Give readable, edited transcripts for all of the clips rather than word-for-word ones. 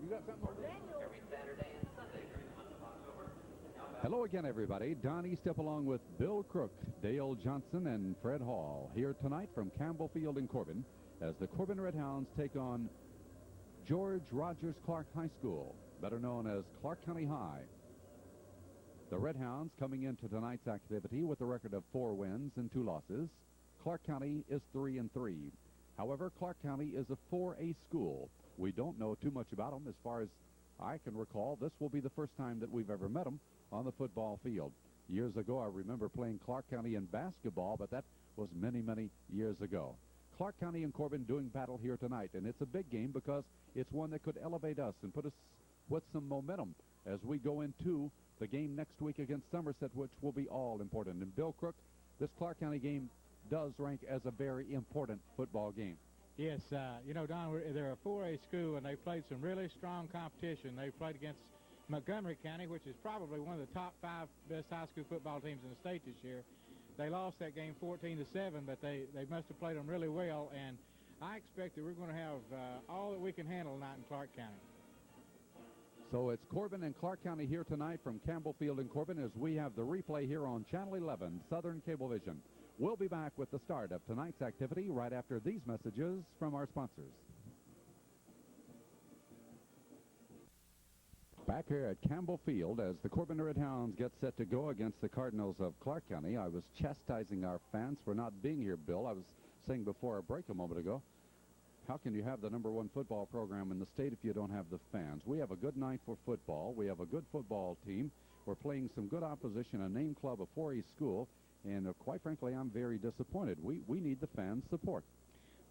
You got something over there? Every Saturday and Sunday during the month of October. Hello again, everybody. Don Eastep along with Bill Crook, Dale Johnson, and Fred Hall here tonight from Campbell Field in Corbin as the Corbin Red Hounds take on George Rogers Clark High School, better known as Clark County High. The Red Hounds coming into tonight's activity with a record of 4 wins and 2 losses. Clark County is 3-3. However, Clark County is a 4A school. We don't know too much about them. As far as I can recall, this will be the first time that we've ever met them on the football field. Years ago, I remember playing Clark County in basketball, but that was many, many years ago. Clark County and Corbin doing battle here tonight, and it's a big game because it's one that could elevate us and put us with some momentum as we go into the game next week against Somerset, which will be all important. And Bill Crook, this Clark County game does rank as a very important football game. Yes, you know, Don, they're a 4A school, and they played some really strong competition. They played against Montgomery County, which is probably one of the top 5 best high school football teams in the state this year. They lost that game 14-7, but they must have played them really well, and I expect that we're going to have all that we can handle tonight in Clark County. So it's Corbin and Clark County here tonight from Campbell Field in Corbin as we have the replay here on Channel 11, Southern Cablevision. We'll be back with the start of tonight's activity right after these messages from our sponsors. Back here at Campbell Field as the Corbin Red Hounds get set to go against the Cardinals of Clark County. I was chastising our fans for not being here, Bill. I was saying before our break a moment ago, how can you have the #1 football program in the state if you don't have the fans? We have a good night for football. We have a good football team. We're playing some good opposition, a name club, a 4A school, and quite frankly, I'm very disappointed. We need the fans' support.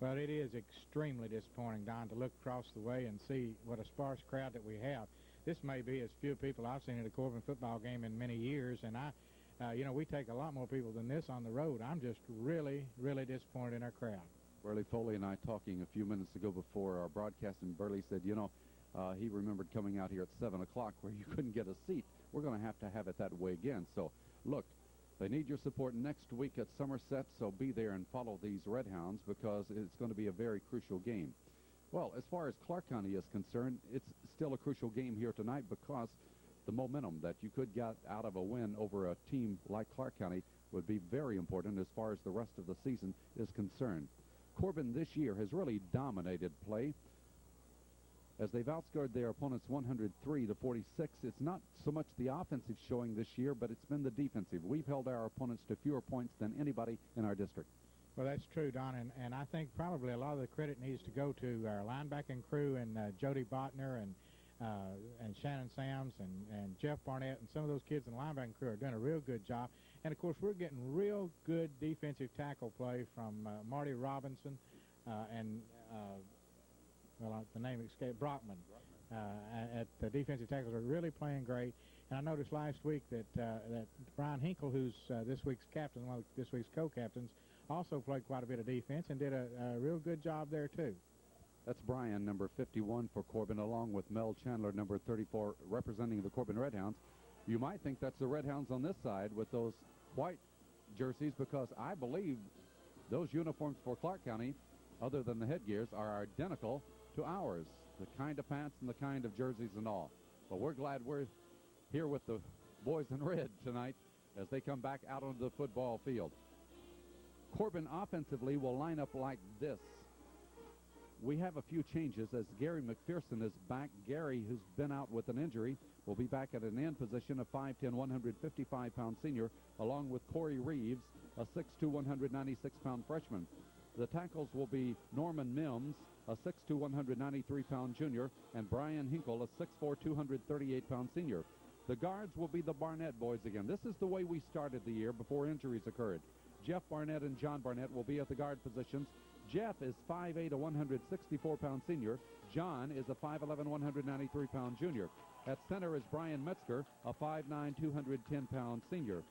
Well, it is extremely disappointing, Don, to look across the way and see what a sparse crowd that we have. This may be as few people I've seen at a Corbin football game in many years, and you know, we take a lot more people than this on the road. I'm just really, really disappointed in our crowd. Burley Foley and I talking a few minutes ago before our broadcast, and Burley said, you know, he remembered coming out here at 7 o'clock where you couldn't get a seat. We're going to have it that way again. So, look, they need your support next week at Somerset, so be there and follow these Red Hounds because it's going to be a very crucial game. Well, as far as Clark County is concerned, it's still a crucial game here tonight because the momentum that you could get out of a win over a team like Clark County would be very important as far as the rest of the season is concerned. Corbin this year has really dominated play as they've outscored their opponents 103-46. It's not so much the offensive showing this year, but it's been the defensive. We've held our opponents to fewer points than anybody in our district. Well, that's true, Don, and I think probably a lot of the credit needs to go to our linebacking crew and Jody Botner and Shannon Sams and Jeff Barnett and some of those kids in the linebacking crew are doing a real good job. And, of course, we're getting real good defensive tackle play from Marty Robinson and the name escaped, Brockman. At the defensive tackles are really playing great. And I noticed last week that Brian Hinkle, who's this week's captain, one of this week's co-captains, also played quite a bit of defense and did a real good job there, too. That's Brian, number 51 for Corbin, along with Mel Chandler, number 34, representing the Corbin Red Hounds. You might think that's the Red Hounds on this side with those white jerseys because I believe those uniforms for Clark County, other than the headgears, are identical to ours, the kind of pants and the kind of jerseys and all. But we're glad we're here with the boys in red tonight as they come back out onto the football field. Corbin offensively will line up like this. We have a few changes as Gary McPherson is back. Gary, who's been out with an injury, will be back at an end position of 5'10", 155-pound senior, along with Corey Reeves, a 6'2", 196-pound freshman. The tackles will be Norman Mims, a 6'2", 193-pound junior, and Brian Hinkle, a 6'4", 238-pound senior. The guards will be the Barnett boys again. This is the way we started the year before injuries occurred. Jeff Barnett and John Barnett will be at the guard positions. Jeff is 5'8", a 164-pound senior. John is a 5'11", 193-pound junior. At center is Brian Metzger, a 5'9", 210-pound senior.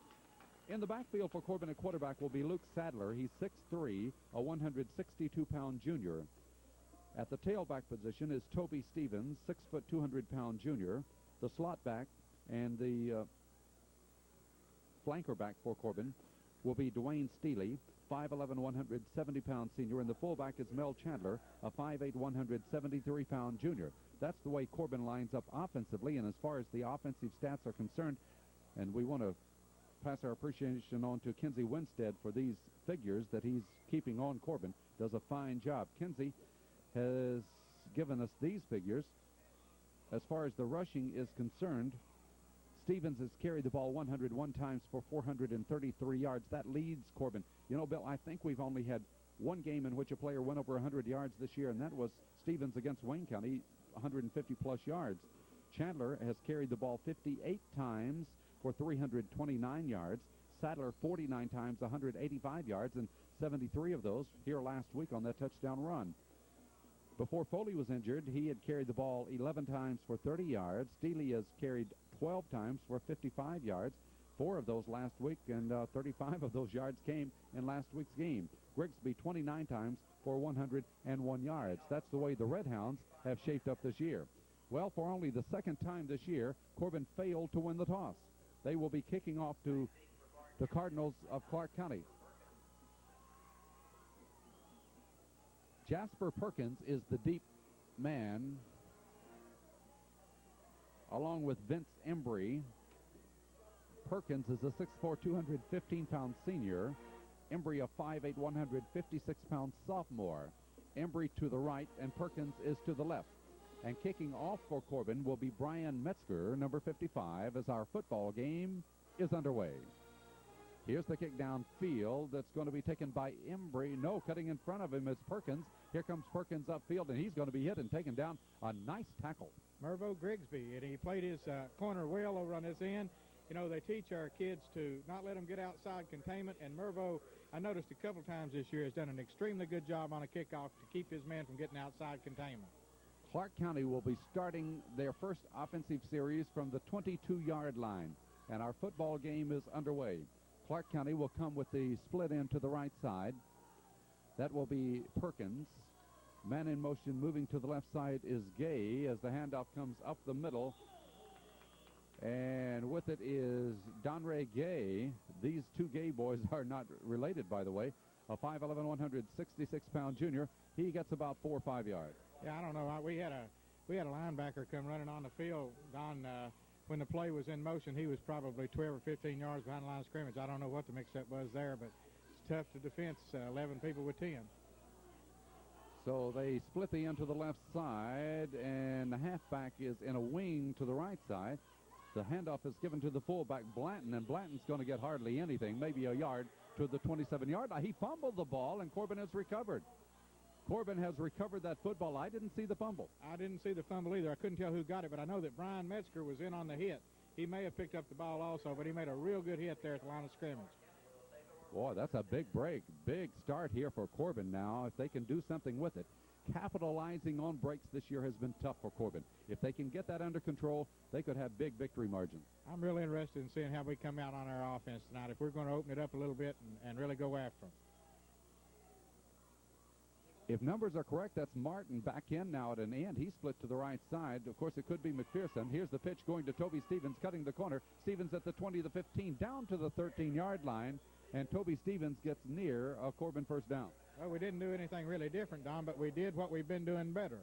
In the backfield for Corbin at quarterback will be Luke Sadler. He's 6'3", a 162-pound junior. At the tailback position is Toby Stevens, 6', 200-pound junior. The slot back and the flanker back for Corbin will be Dwayne Steely, 5'11", 170-pound senior, and the fullback is Mel Chandler, a 5'8", 173-pound junior. That's the way Corbin lines up offensively. And as far as the offensive stats are concerned, and we want to pass our appreciation on to Kinsey Winstead for these figures that he's keeping on Corbin. Does a fine job. Kinsey has given us these figures. As far as the rushing is concerned, Stevens has carried the ball 101 times for 433 yards. That leads Corbin. You know, Bill, I think we've only had one game in which a player went over 100 yards this year, and that was Stevens against Wayne County, 150-plus yards. Chandler has carried the ball 58 times for 329 yards. Sadler 49 times, 185 yards, and 73 of those here last week on that touchdown run. Before Foley was injured, he had carried the ball 11 times for 30 yards. Steele has carried 12 times for 55 yards. 4 of those last week, and 35 of those yards came in last week's game. Grigsby 29 times for 101 yards. That's the way the Red Hounds have shaped up this year. Well, for only the second time this year, Corbin failed to win the toss. They will be kicking off to the Cardinals of Clark County. Jasper Perkins is the deep man, along with Vince Embry. Perkins is a 6'4", 215-pound senior. Embry a 5'8", 156-pound sophomore. Embry to the right, and Perkins is to the left. And kicking off for Corbin will be Brian Metzger, number 55, as our football game is underway. Here's the kick downfield that's going to be taken by Embry. No, cutting in front of him is Perkins. Here comes Perkins upfield, and he's going to be hit and taken down. A nice tackle. Mervo Grigsby, and he played his corner well over on this end. You know, they teach our kids to not let them get outside containment, and Mervo, I noticed a couple times this year, has done an extremely good job on a kickoff to keep his men from getting outside containment. Clark County will be starting their first offensive series from the 22-yard line, and our football game is underway. Clark County will come with the split end to the right side. That will be Perkins. Man in motion moving to the left side is Gay as the handoff comes up the middle. And with it is Donray Gay. These two Gay boys are not related, by the way. A 5'11", 166-pound junior. He gets about 4 or 5 yards. Yeah, I don't know. We had a linebacker come running on the field, Don. When the play was in motion, he was probably 12 or 15 yards behind the line of scrimmage. I don't know what the mix-up was there, but it's tough to defense 11 people with 10. So they split the end to the left side, and the halfback is in a wing to the right side. The handoff is given to the fullback, Blanton, and Blanton's going to get hardly anything, maybe a yard to the 27-yard line. He fumbled the ball, and Corbin has recovered. Corbin has recovered that football. I didn't see the fumble. I didn't see the fumble either. I couldn't tell who got it, but I know that Brian Metzger was in on the hit. He may have picked up the ball also, but he made a real good hit there at the line of scrimmage. Boy, that's a big break. Big start here for Corbin now, if they can do something with it. Capitalizing on breaks this year has been tough for Corbin. If they can get that under control, they could have big victory margins. I'm really interested in seeing how we come out on our offense tonight, if we're going to open it up a little bit and really go after them. If numbers are correct, that's Martin back in now at an end. He split to the right side. Of course, it could be McPherson. Here's the pitch going to Toby Stevens, cutting the corner. Stevens at the 20, the 15, down to the 13-yard line, and Toby Stevens gets near a Corbin first down. Well, we didn't do anything really different, Don, but we did what we've been doing better.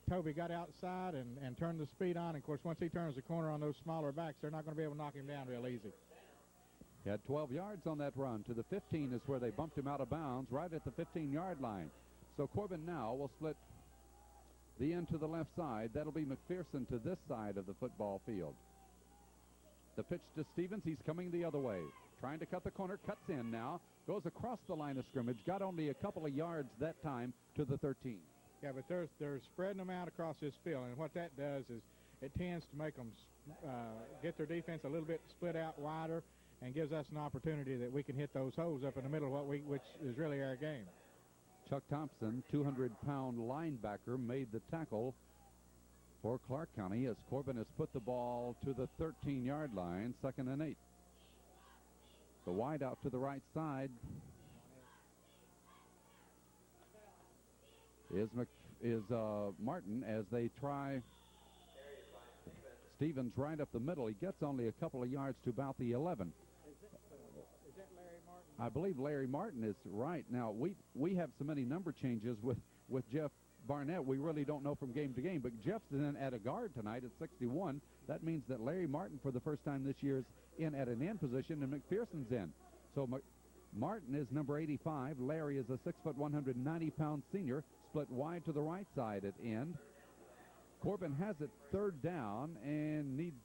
Toby got outside and turned the speed on. And of course, once he turns the corner on those smaller backs, they're not going to be able to knock him down real easy. He had 12 yards on that run. To the 15 is where they bumped him out of bounds, right at the 15-yard line. So Corbin now will split the end to the left side. That'll be McPherson to this side of the football field. The pitch to Stevens. He's coming the other way. Trying to cut the corner. Cuts in now. Goes across the line of scrimmage. Got only a couple of yards that time to the 13. Yeah, but they're spreading them out across this field. And what that does is it tends to make them get their defense a little bit split out wider, and gives us an opportunity that we can hit those holes up in the middle, which is really our game. Chuck Thompson, 200-pound linebacker, made the tackle for Clark County as Corbin has put the ball to the 13-yard line, 2nd and 8. The wide out to the right side is Martin as they try. Stevens right up the middle. He gets only a couple of yards to about the 11. Is that Larry Martin? I believe Larry Martin is right. Now, we have so many number changes with Jeff Barnett, we really don't know from game to game, but Jeff's in at a guard tonight at 61. That means that Larry Martin, for the first time this year, is in at an end position, and McPherson's in. So Martin is number 85. Larry is a 6', 190-pound senior, split wide to the right side at end. Corbin has it third down and needs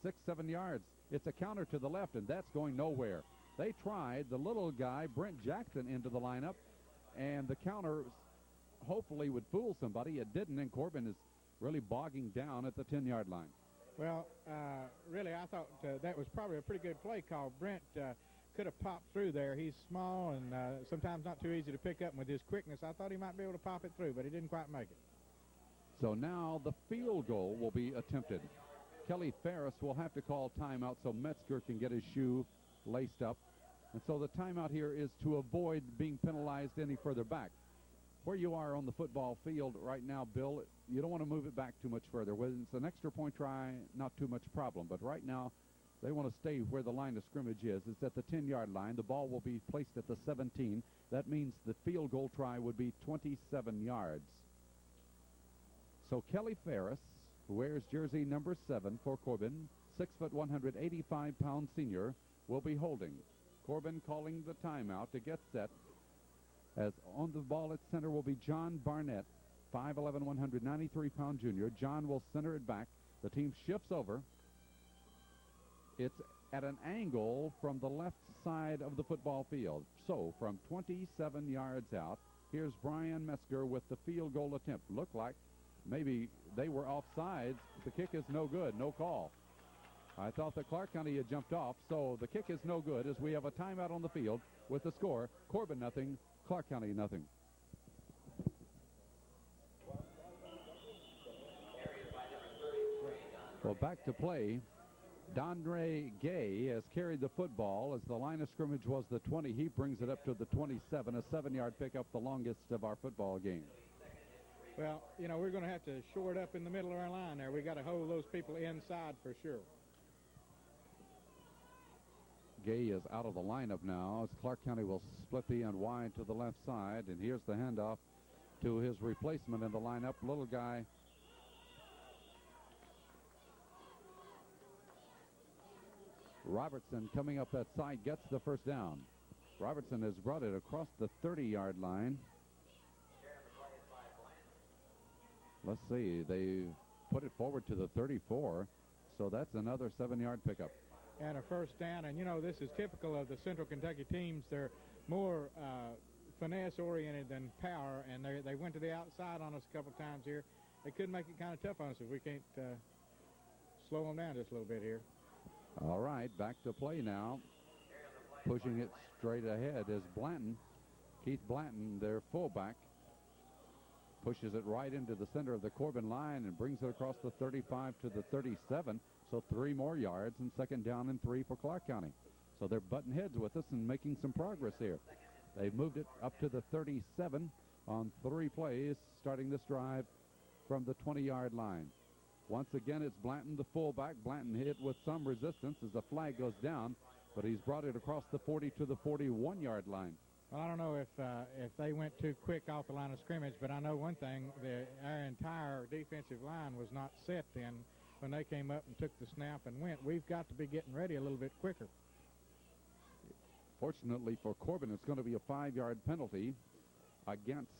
6-7 yards. It's a counter to the left, and that's going nowhere. They tried the little guy, Brent Jackson, into the lineup, and the counter hopefully would fool somebody. It didn't, and Corbin is really bogging down at the 10-yard line. Well, really, I thought that was probably a pretty good play call. Brent could have popped through there. He's small and sometimes not too easy to pick up, and with his quickness, I thought he might be able to pop it through, but he didn't quite make it. So now the field goal will be attempted. Kelly Ferris will have to call timeout so Metzger can get his shoe laced up. And so the timeout here is to avoid being penalized any further back. Where you are on the football field right now, Bill, you don't want to move it back too much further. When it's an extra point try, not too much problem. But right now, they want to stay where the line of scrimmage is. It's at the 10-yard line. The ball will be placed at the 17. That means the field goal try would be 27 yards. So Kelly Ferris, who wears jersey number 7 for Corbin, 6', 185-pound senior, will be holding. Corbin calling the timeout to get set. As on the ball at center will be John Barnett, 5'11", 193-pound junior. John will center it back. The team shifts over. It's at an angle from the left side of the football field. So from 27 yards out, here's Brian Metzger with the field goal attempt. Looked like maybe they were offsides. The kick is no good, no call. I thought that Clark County had jumped off, so the kick is no good as we have a timeout on the field with the score, Corbin nothing, Clark County nothing. Well, back to play. Dondre Gay has carried the football as the line of scrimmage was the 20. He brings it up to the 27, a 7-yard pickup, the longest of our football game. Well, you know, we're going to have to shore it up in the middle of our line there. We got to hold those people inside for sure. Gay is out of the lineup now as Clark County will split the end wide to the left side, and here's the handoff to his replacement in the lineup, little guy Robertson coming up that side, gets the first down. Robertson has brought it across the 30-yard line. Let's see, they put it forward to the 34, so that's another 7-yard pickup. And a first down, and you know, this is typical of the Central Kentucky teams. They're more finesse-oriented than power, and they went to the outside on us a couple times here. They could make it kind of tough on us if we can't slow them down just a little bit here. All right, back to play now. Pushing it straight ahead is Blanton. Keith Blanton, their fullback, pushes it right into the center of the Corbin line and brings it across the 35 to the 37. So 3 more yards and second down and 3 for Clark County. So they're butting heads with us and making some progress here. They've moved it up to the 37 on 3 plays, starting this drive from the 20-yard line. Once again, it's Blanton, the fullback. Blanton hit with some resistance as the flag goes down, but he's brought it across the 40 to the 41-yard line. Well, I don't know if they went too quick off the line of scrimmage, but I know one thing, our entire defensive line was not set then when they came up and took the snap and went. We've got to be getting ready a little bit quicker. Fortunately for Corbin, it's going to be a 5-yard penalty against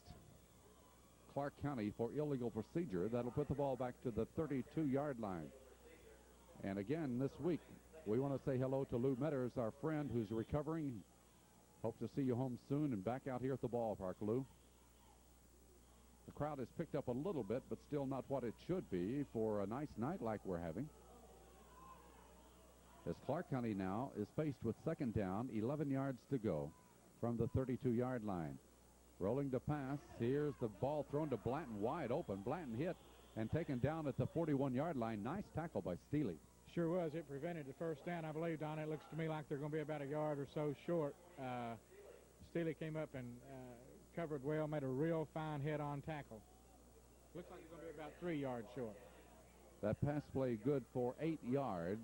Clark County for illegal procedure. That'll put the ball back to the 32-yard line. And again, this week, we want to say hello to Lou Metters, our friend who's recovering. Hope to see you home soon and back out here at the ballpark, Lou. The crowd has picked up a little bit, but still not what it should be for a nice night like we're having. As Clark County now is faced with second down, 11 yards to go from the 32-yard line. Rolling to pass. Here's the ball thrown to Blanton, wide open. Blanton hit and taken down at the 41-yard line. Nice tackle by Steele. Sure was. It prevented the first down, I believe, Don. It looks to me like they're going to be about a yard or so short. Steele came up and covered well, made a real fine head-on tackle. Looks like it's going to be about 3 yards short. That pass play good for 8 yards.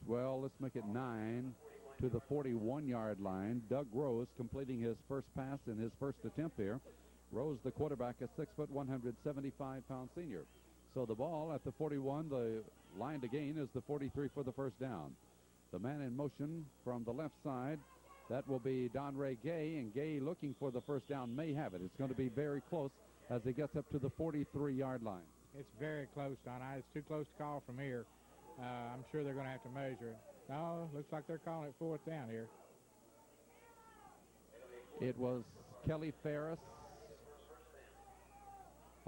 Well, let's make it 9 to the 41-yard line. Doug Rose completing his first pass in his first attempt here. Rose, the quarterback, a 6 foot, 175-pound senior. So the ball at the 41, the line to gain is the 43 for the first down. The man in motion from the left side, that will be Don Ray Gay, and Gay looking for the first down may have it. It's going to be very close as he gets up to the 43-yard line. It's very close, Don. It's too close to call from here. I'm sure they're going to have to measure it. No, looks like they're calling it fourth down here. It was Kelly Ferris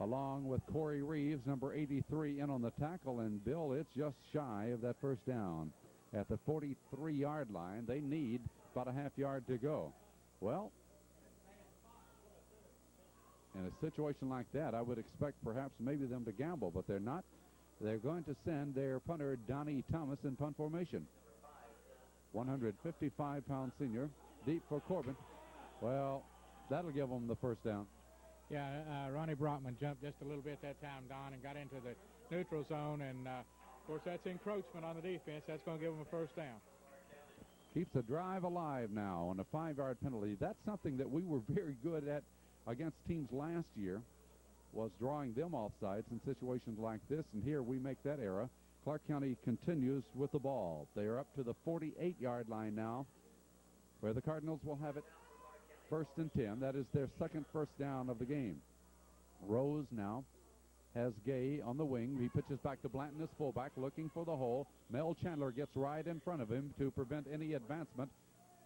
along with Corey Reeves, number 83, in on the tackle. And, Bill, it's just shy of that first down. At the 43-yard line, they need about a half yard to go. Well, in a situation like that, I would expect perhaps maybe them to gamble, but they're not. They're going to send their punter, Donnie Thomas, in punt formation. 155-pound senior, deep for Corbin. Well, that'll give them the first down. Yeah, Ronnie Brockman jumped just a little bit that time, Don, and got into the neutral zone. And, of course, that's encroachment on the defense. That's going to give them a first down. Keeps the drive alive now on a 5-yard penalty. That's something that we were very good at against teams last year, was drawing them offsides in situations like this. And here we make that error. Clark County continues with the ball. They are up to the 48-yard line now, where the Cardinals will have it first and 10. That is their second first down of the game. Rose now has Gay on the wing. He pitches back to Blanton, his fullback, looking for the hole. Mel Chandler gets right in front of him to prevent any advancement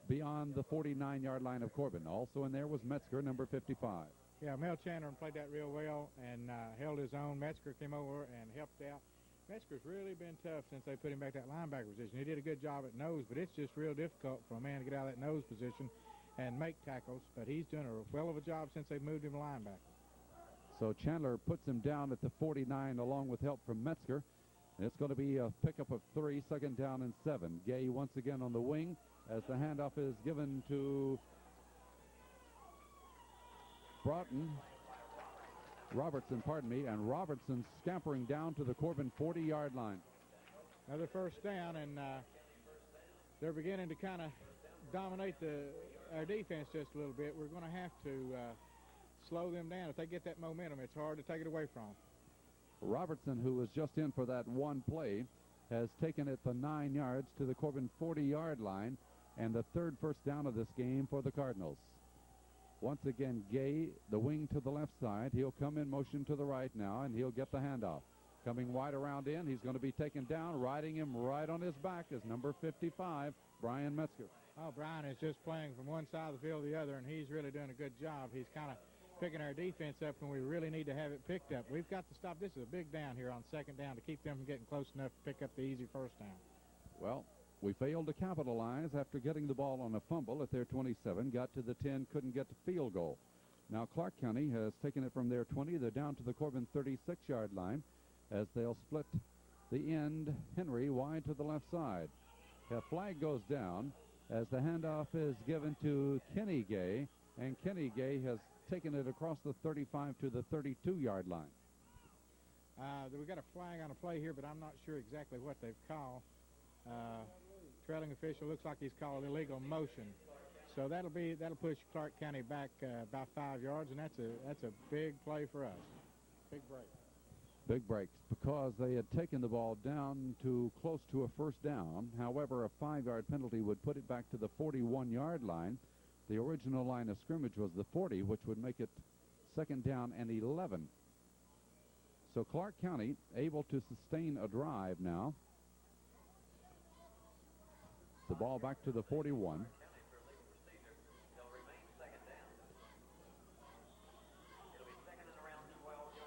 beyond the 49-yard line of Corbin. Also in there was Metzger, number 55. Yeah, Mel Chandler played that real well and held his own. Metzger came over and helped out. Metzger's really been tough since they put him back that linebacker position. He did a good job at nose, but it's just real difficult for a man to get out of that nose position and make tackles. But he's done a well of a job since they moved him to linebacker. So Chandler puts him down at the 49 along with help from Metzger. And it's going to be a pickup of 3, second down and 7. Gay once again on the wing as the handoff is given to Robertson, and Robertson scampering down to the Corbin 40-yard line. Another first down, and they're beginning to kind of dominate our defense just a little bit. We're going to have to slow them down. If they get that momentum, it's hard to take it away from them. Robertson, who was just in for that one play, has taken it the 9 yards to the Corbin 40-yard line, and the third first down of this game for the Cardinals. Once again, Gay, the wing to the left side. He'll come in motion to the right now, and he'll get the handoff. Coming wide around in, he's going to be taken down. Riding him right on his back is number 55, Brian Metzger. Oh, Brian is just playing from one side of the field to the other, and he's really doing a good job. He's kind of picking our defense up when we really need to have it picked up. We've got to stop. This is a big down here on second down to keep them from getting close enough to pick up the easy first down. Well, we failed to capitalize after getting the ball on a fumble at their 27, got to the 10, couldn't get to field goal. Now Clark County has taken it from their 20. They're down to the Corbin 36-yard line as they'll split the end, Henry, wide to the left side. A flag goes down as the handoff is given to Kenny Gay, and Kenny Gay has taken it across the 35 to the 32-yard line. We've got a flag on a play here, but I'm not sure exactly what they've called. Trailing official looks like he's called illegal motion. So that'll push Clark County back about 5 yards, and that's a big play for us. Big break. Big breaks because they had taken the ball down to close to a first down. However, a 5-yard penalty would put it back to the 41-yard line. The original line of scrimmage was the 40, which would make it second down and 11. So Clark County able to sustain a drive now. The ball back to the 41.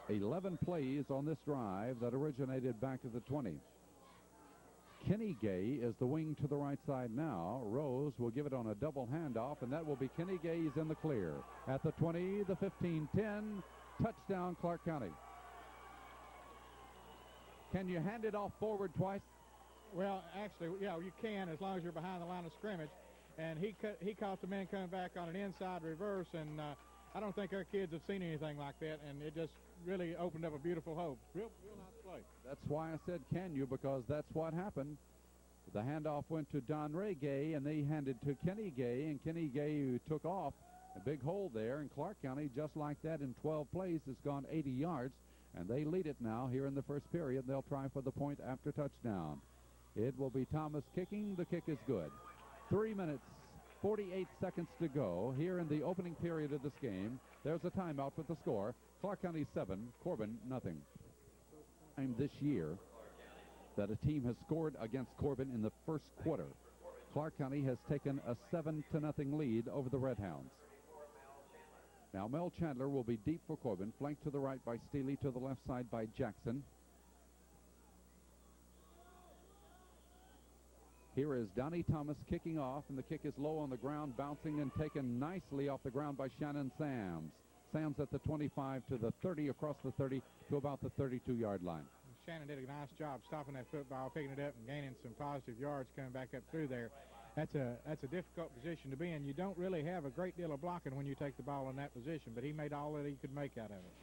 11 plays on this drive that originated back at the 20. Kenny Gay is the wing to the right side now. Rose will give it on a double handoff, and that will be Kenny Gay's in the clear. At the 20, the 15, 10, touchdown Clark County. Can you hand it off forward twice? Well, actually, yeah, you can as long as you're behind the line of scrimmage. And he caught the man coming back on an inside reverse, and I don't think our kids have seen anything like that, and it just really opened up a beautiful hope. Real nice play. That's why I said can you, because that's what happened. The handoff went to Don Ray Gay, and they handed to Kenny Gay, and Kenny Gay, who took off, A big hole there, and Clark County, just like that, in 12 plays, has gone 80 yards, and they lead it now here in the first period. They'll try for the point after touchdown. It will be Thomas kicking. The kick is good. 3 minutes, 48 seconds to go here in the opening period of this game. There's a timeout with the score. Clark County 7, Corbin nothing. Time this year that a team has scored against Corbin in the first quarter. Clark County has taken a 7-0 lead over the Red Hounds. Now Mel Chandler will be deep for Corbin, flanked to the right by Steely, to the left side by Jackson. Here is Donnie Thomas kicking off, and the kick is low on the ground, bouncing and taken nicely off the ground by Shannon Sams. Sams at the 25 to the 30, across the 30 to about the 32-yard line. Shannon did a nice job stopping that football, picking it up, and gaining some positive yards coming back up through there. That's a difficult position to be in. You don't really have a great deal of blocking when you take the ball in that position, but he made all that he could make out of it.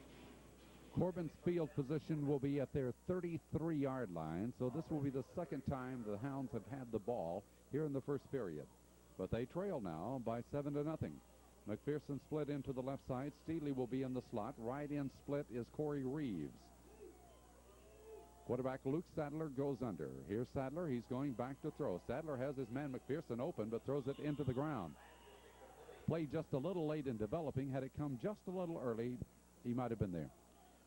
Corbin's field position will be at their 33-yard line, so this will be the second time the Hounds have had the ball here in the first period. But they trail now by 7-0. McPherson split into the left side. Steely will be in the slot. Right in split is Corey Reeves. Quarterback Luke Sadler goes under. Here's Sadler. He's going back to throw. Sadler has his man McPherson open, but throws it into the ground. Play just a little late in developing. Had it come just a little early, he might have been there.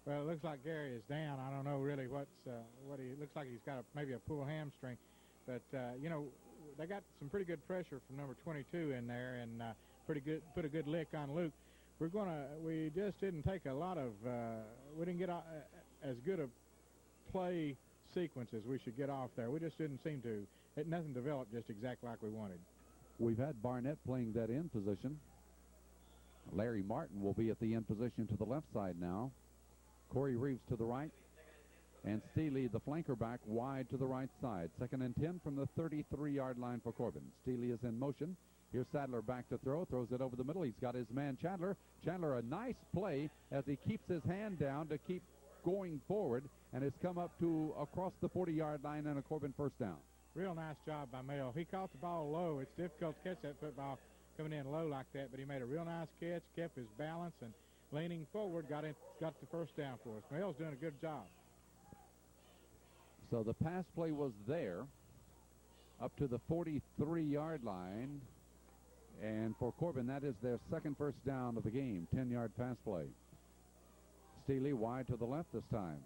Well, it looks like Gary is down. I don't know really what he looks like. He's got maybe a pulled hamstring, but you know, they got some pretty good pressure from number 22 in there, and put a good lick on Luke. We just didn't take a lot of we didn't get as good a play sequence as we should get off there. We just didn't seem to. Nothing developed just exactly like we wanted. We've had Barnett playing that end position. Larry Martin will be at the end position to the left side now. Corey Reeves to the right, and Steely, the flanker back, wide to the right side. 2nd and 10 from the 33-yard line for Corbin. Steely is in motion. Here's Sadler back to throw, throws it over the middle. He's got his man Chandler. Chandler, a nice play as he keeps his hand down to keep going forward, and it's come up to across the 40-yard line and a Corbin first down. Real nice job by Mel. He caught the ball low. It's difficult to catch that football coming in low like that, but he made a real nice catch, kept his balance, and leaning forward, got the first down for us. Mel's doing a good job. So the pass play was there up to the 43-yard line, and for Corbin, that is their second first down of the game. 10-yard pass play. Steely wide to the left this time.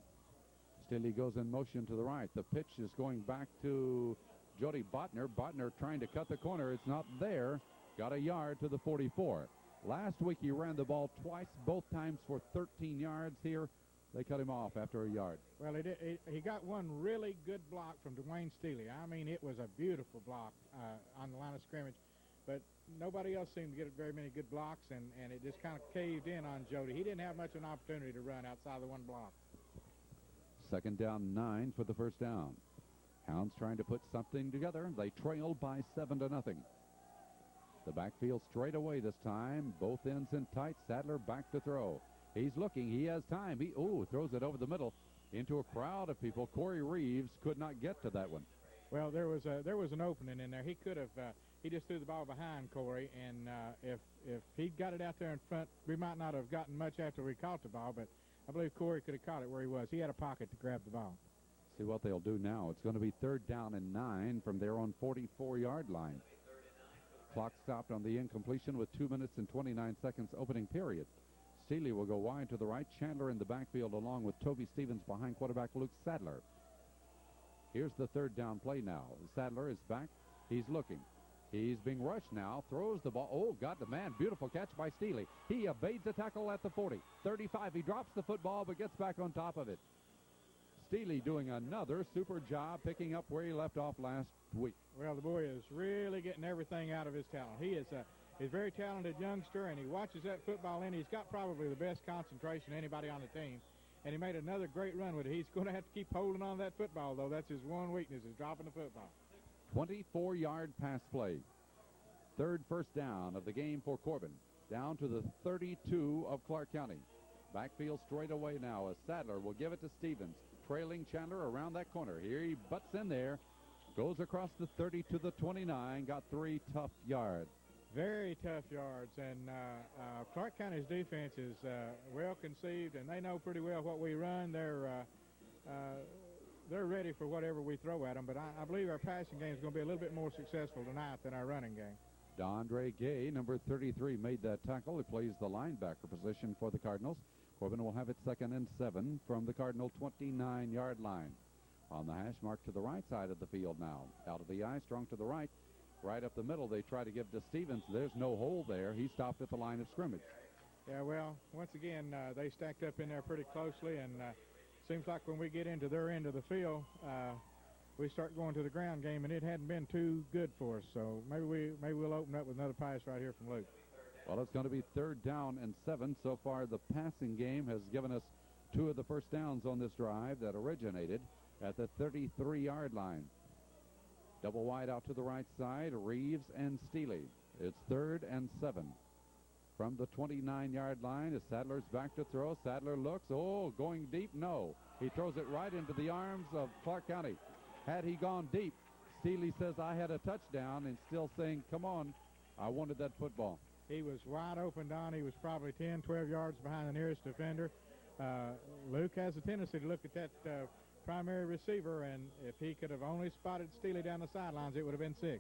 Steely goes in motion to the right. The pitch is going back to Jody Botner. Botner trying to cut the corner. It's not there. Got a yard to the 44. Last week he ran the ball twice, both times for 13 yards. Here they cut him off after a yard. Well, he got one really good block from Dwayne Steely. I mean, it was a beautiful block on the line of scrimmage, but nobody else seemed to get very many good blocks, and it just kind of caved in on Jody. He didn't have much of an opportunity to run outside the one block. 2nd down 9 for the first down. Hounds trying to put something together. They trail by 7-0. The backfield straight away this time. Both ends in tight. Sadler back to throw. He's looking. He has time. He throws it over the middle into a crowd of people. Corey Reeves could not get to that one. Well, there was an opening in there. He could have. He just threw the ball behind Corey, and if he got it out there in front, we might not have gotten much after we caught the ball, but I believe Corey could have caught it where he was. He had a pocket to grab the ball. See what they'll do now. It's going to be 3rd down and 9 from their own 44-yard line. Clock stopped on the incompletion with 2 minutes and 29 seconds opening period. Steely will go wide to the right. Chandler in the backfield along with Toby Stevens behind quarterback Luke Sadler. Here's the 3rd down play now. Sadler is back. He's looking. He's being rushed now. Throws the ball. Oh, got the man. Beautiful catch by Steely. He evades a tackle at the 40. 35. He drops the football but gets back on top of it. Steely doing another super job picking up where he left off last week. Well, the boy is really getting everything out of his talent. He is a very talented youngster, and he watches that football in. He's got probably the best concentration anybody on the team, and he made another great run with it. He's going to have to keep holding on to that football, though. That's his one weakness, is dropping the football. 24-yard pass play. 3rd first down of the game for Corbin. Down to the 32 of Clark County. Backfield straight away now as Sadler will give it to Stevens. Trailing Chandler around that corner. Here he butts in there. Goes across the 30 to the 29. Got 3 tough yards. Very tough yards, and Clark County's defense is well conceived, and they know pretty well what we run. They're ready for whatever we throw at them, but I believe our passing game is going to be a little bit more successful tonight than our running game. Dondre Gay, number 33, made that tackle. He plays the linebacker position for the Cardinals. Corbin will have it 2nd and 7 from the Cardinal 29-yard line. On the hash mark to the right side of the field now. Out of the eye, strong to the right. Right up the middle, they try to give to Stevens. There's no hole there. He stopped at the line of scrimmage. Yeah, well, once again, they stacked up in there pretty closely, and seems like when we get into their end of the field, we start going to the ground game, and it hadn't been too good for us. So maybe we'll open up with another pass right here from Luke. Well, it's going to be 3rd down and 7. So far, the passing game has given us 2 of the first downs on this drive that originated at the 33-yard line. Double wide out to the right side, Reeves and Steely. It's 3rd and 7. From the 29-yard line, as Sadler's back to throw. Sadler looks, going deep? No. He throws it right into the arms of Clark County. Had he gone deep, Steely says, I had a touchdown, and still saying, come on, I wanted that football. He was wide open, Don. He was probably 10, 12 yards behind the nearest defender. Luke has a tendency to look at that primary receiver, and if he could have only spotted Steely down the sidelines, it would have been 6.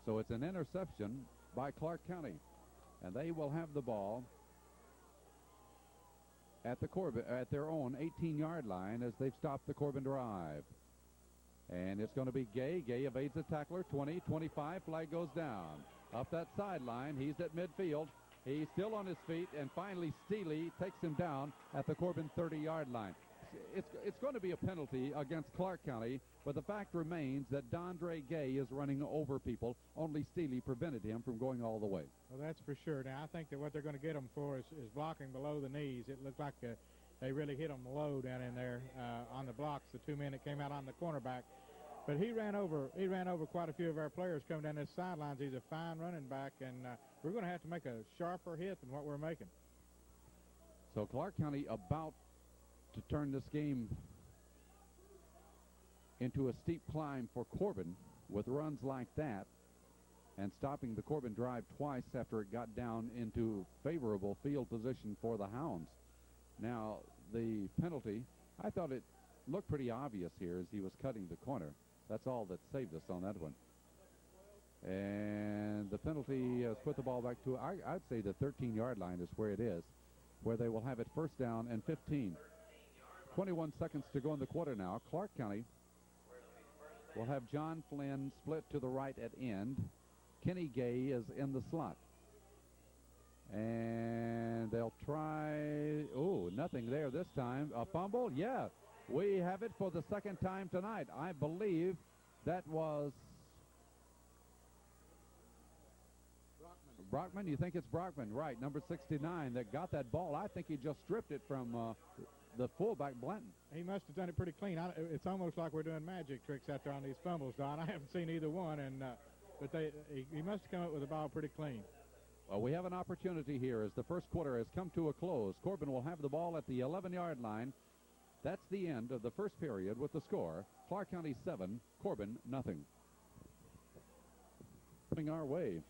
So it's an interception by Clark County, and they will have the ball at their own 18-yard line as they've stopped the Corbin drive. And it's going to be Gay. Gay evades the tackler. 20, 25, flag goes down. Up that sideline, he's at midfield. He's still on his feet, and finally Steely takes him down at the Corbin 30-yard line. It's going to be a penalty against Clark County, but the fact remains that Dondre Gay is running over people. Only Steely prevented him from going all the way. Well, that's for sure. Now, I think that what they're going to get him for is blocking below the knees. It looked like they really hit him low down in there on the blocks, the 2 men that came out on the cornerback. But he ran over quite a few of our players coming down this sidelines. He's a fine running back, and we're going to have to make a sharper hit than what we're making. So Clark County about to turn this game into a steep climb for Corbin with runs like that, and stopping the Corbin drive twice after it got down into favorable field position for the Hounds. Now, the penalty, I thought it looked pretty obvious here as he was cutting the corner. That's all that saved us on that one. And the penalty has put the ball back to, I'd say the 13-yard line is where it is, where they will have it 1st down and 15. 21 seconds to go in the quarter now. Clark County will have John Flynn split to the right at end. Kenny Gay is in the slot. And they'll try, nothing there this time. A fumble? Yeah. We have it for the 2nd time tonight. I believe that was Brockman. You think it's Brockman? Right, number 69 that got that ball. I think he just stripped it from the fullback, Blanton. He must have done it pretty clean. It's almost like we're doing magic tricks out there on these fumbles, Don. I haven't seen either one, but he must have come up with the ball pretty clean. Well, we have an opportunity here as the first quarter has come to a close. Corbin will have the ball at the 11-yard line. That's the end of the first period with the score, Clark County 7, Corbin nothing. Coming our way.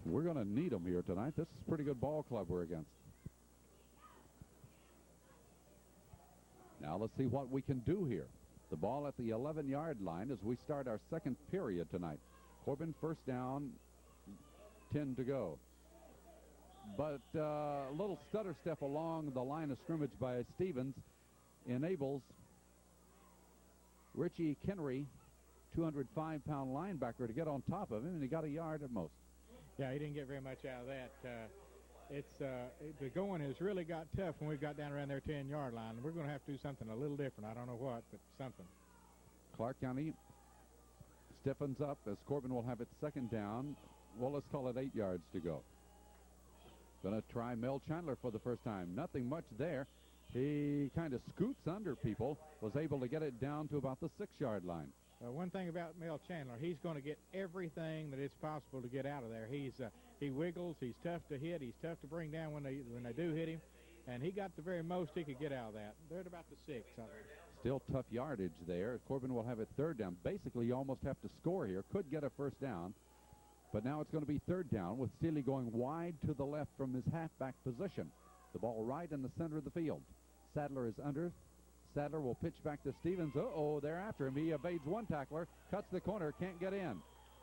We're going to need them here tonight. This is a pretty good ball club we're against. Now let's see what we can do here. The ball at the 11-yard line as we start our 2nd period tonight. Corbin 1st down, 10 to go. But a little stutter step along the line of scrimmage by Stevens enables Richie Kenry, 205-pound linebacker, to get on top of him, and he got a yard at most. Yeah, he didn't get very much out of that. The going has really got tough when we've got down around their 10-yard line. We're going to have to do something a little different. I don't know what, but something. Clark County stiffens up as Corbin will have it 2nd down. Well, let's call it 8 yards to go. Going to try Mel Chandler for the first time. Nothing much there. He kind of scoots under people, was able to get it down to about the 6-yard line. One thing about Mel Chandler, he's going to get everything that it's possible to get out of there. He wiggles, he's tough to hit, he's tough to bring down when they do hit him, and he got the very most he could get out of that. They're at about the 6, I think. Still tough yardage there. Corbin will have it 3rd down. Basically, you almost have to score here. Could get a 1st down. But now it's going to be third down with Steely going wide to the left from his halfback position. The ball right in the center of the field. Sadler is under. Sadler will pitch back to Stevens. Uh-oh, they're after him. He evades one tackler, cuts the corner, can't get in.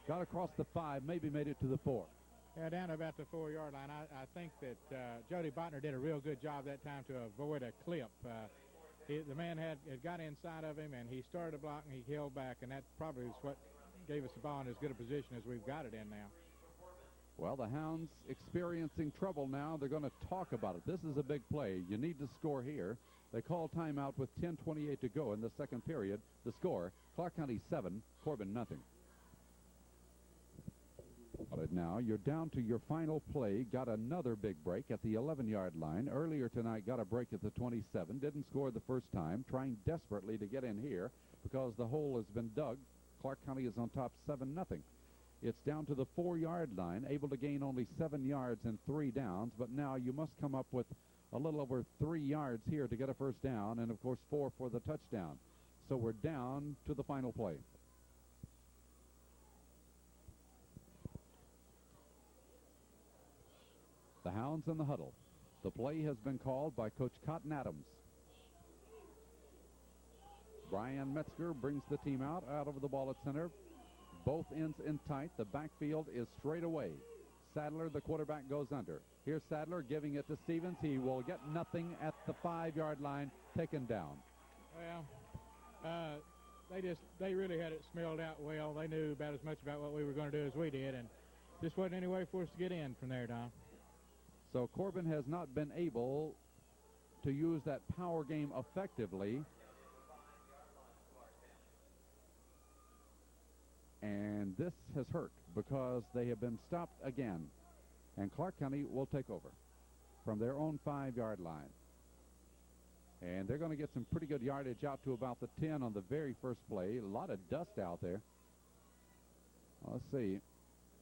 Got across the 5, maybe made it to the 4. Yeah, down to about the 4-yard line. I think that Jody Botner did a real good job that time to avoid a clip. The man had got inside of him, and he started to block, and he held back, and that probably is what gave us the ball in as good a position as we've got it in now. Well, the Hounds experiencing trouble now. They're going to talk about it. This is a big play. You need to score here. They call timeout with 10:28 to go in the second period. The score, Clark County 7, Corbin nothing. All right, now you're down to your final play. Got another big break at the 11-yard line. Earlier tonight, got a break at the 27. Didn't score the first time. Trying desperately to get in here because the hole has been dug. Clark County is on top 7-0. It's down to the 4-yard line, able to gain only 7 yards and 3 downs. But now you must come up with a little over 3 yards here to get a first down, and of course 4 for the touchdown. So we're down to the final play. The Hounds in the huddle. The play has been called by Coach Cotton Adams. Brian Metzger brings the team out over the ball at center. Both ends in tight. The backfield is straight away. Sadler, the quarterback, goes under. Here's Sadler giving it to Stevens. He will get nothing at the 5-yard line, taken down. Well, they really had it smelled out well. They knew about as much about what we were going to do as we did, and just wasn't any way for us to get in from there, Don. So Corbin has not been able to use that power game effectively. And this has hurt because they have been stopped again. And Clark County will take over from their own 5-yard line. And they're going to get some pretty good yardage out to about the 10 on the very first play. A lot of dust out there. Let's see.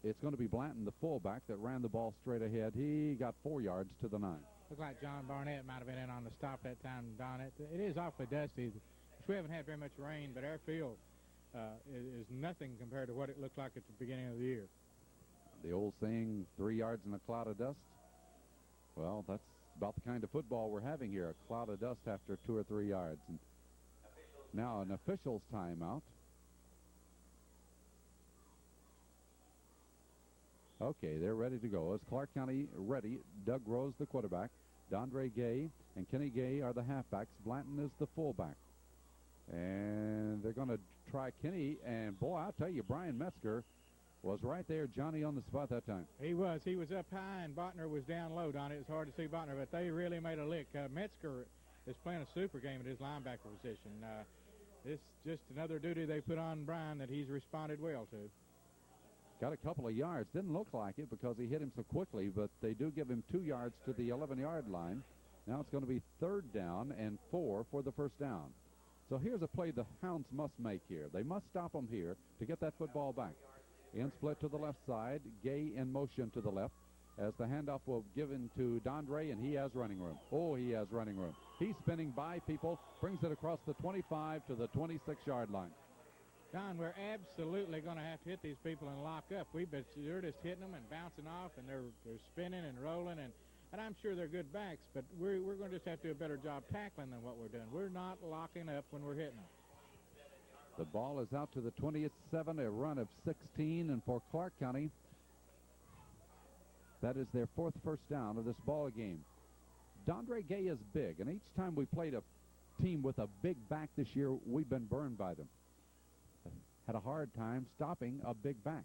It's going to be Blanton, the fullback, that ran the ball straight ahead. He got 4 yards to the 9. Looked like John Barnett might have been in on the stop that time, Don. It is awfully dusty. We haven't had very much rain, but our field is nothing compared to what it looked like at the beginning of the year. The old saying, 3 yards in a cloud of dust. Well, that's about the kind of football we're having here, a cloud of dust after 2 or 3 yards. And now an official's timeout. Okay, they're ready to go. Is Clark County ready? Doug Rose, the quarterback. Dondre Gay and Kenny Gay are the halfbacks. Blanton is the fullback. And they're going to try Kenny. And, boy, I'll tell you, Brian Metzger was right there, Johnny, on the spot that time. He was. He was up high, and Botner was down low, Don. It was hard to see Botner, but they really made a lick. Metzger is playing a super game at his linebacker position. It's just another duty they put on Brian that he's responded well to. Got a couple of yards. Didn't look like it because he hit him so quickly, but they do give him 2 yards to the 11-yard line. Now it's going to be 3rd down and 4 for the first down. So here's a play the Hounds must make here. They must stop them here to get that football back. In split to the left side. Gay in motion to the left as the handoff will be given to Dondre, and he has running room. Oh, he has running room. He's spinning by people, brings it across the 25 to the 26-yard line. Don, we're absolutely going to have to hit these people and lock up. They're just hitting them and bouncing off, and they're spinning and rolling, and I'm sure they're good backs, but we're going to just have to do a better job tackling than what we're doing. We're not locking up when we're hitting them. The ball is out to the 27, a run of 16, and for Clark County, that is their 4th first down of this ball game. Dondre Gay is big, and each time we played a team with a big back this year, we've been burned by them. Had a hard time stopping a big back.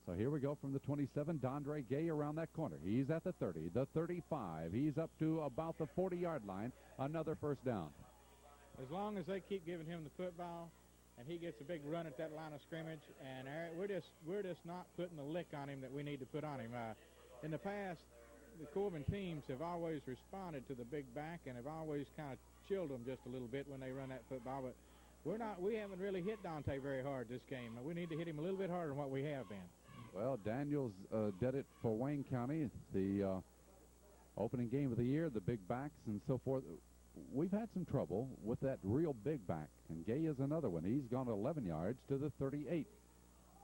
So here we go from the 27. Dondre Gay around that corner. He's at the 30, the 35. He's up to about the 40-yard line. Another first down. As long as they keep giving him the football and he gets a big run at that line of scrimmage, and we're just not putting the lick on him that we need to put on him. In the past, the Corbin teams have always responded to the big back and have always kind of chilled them just a little bit when they run that football, but we haven't really hit Dante very hard this game. We need to hit him a little bit harder than what we have been. Well, Daniels did it for Wayne County, the opening game of the year, the big backs and so forth. We've had some trouble with that real big back, and Gay is another one. He's gone 11 yards to the 38,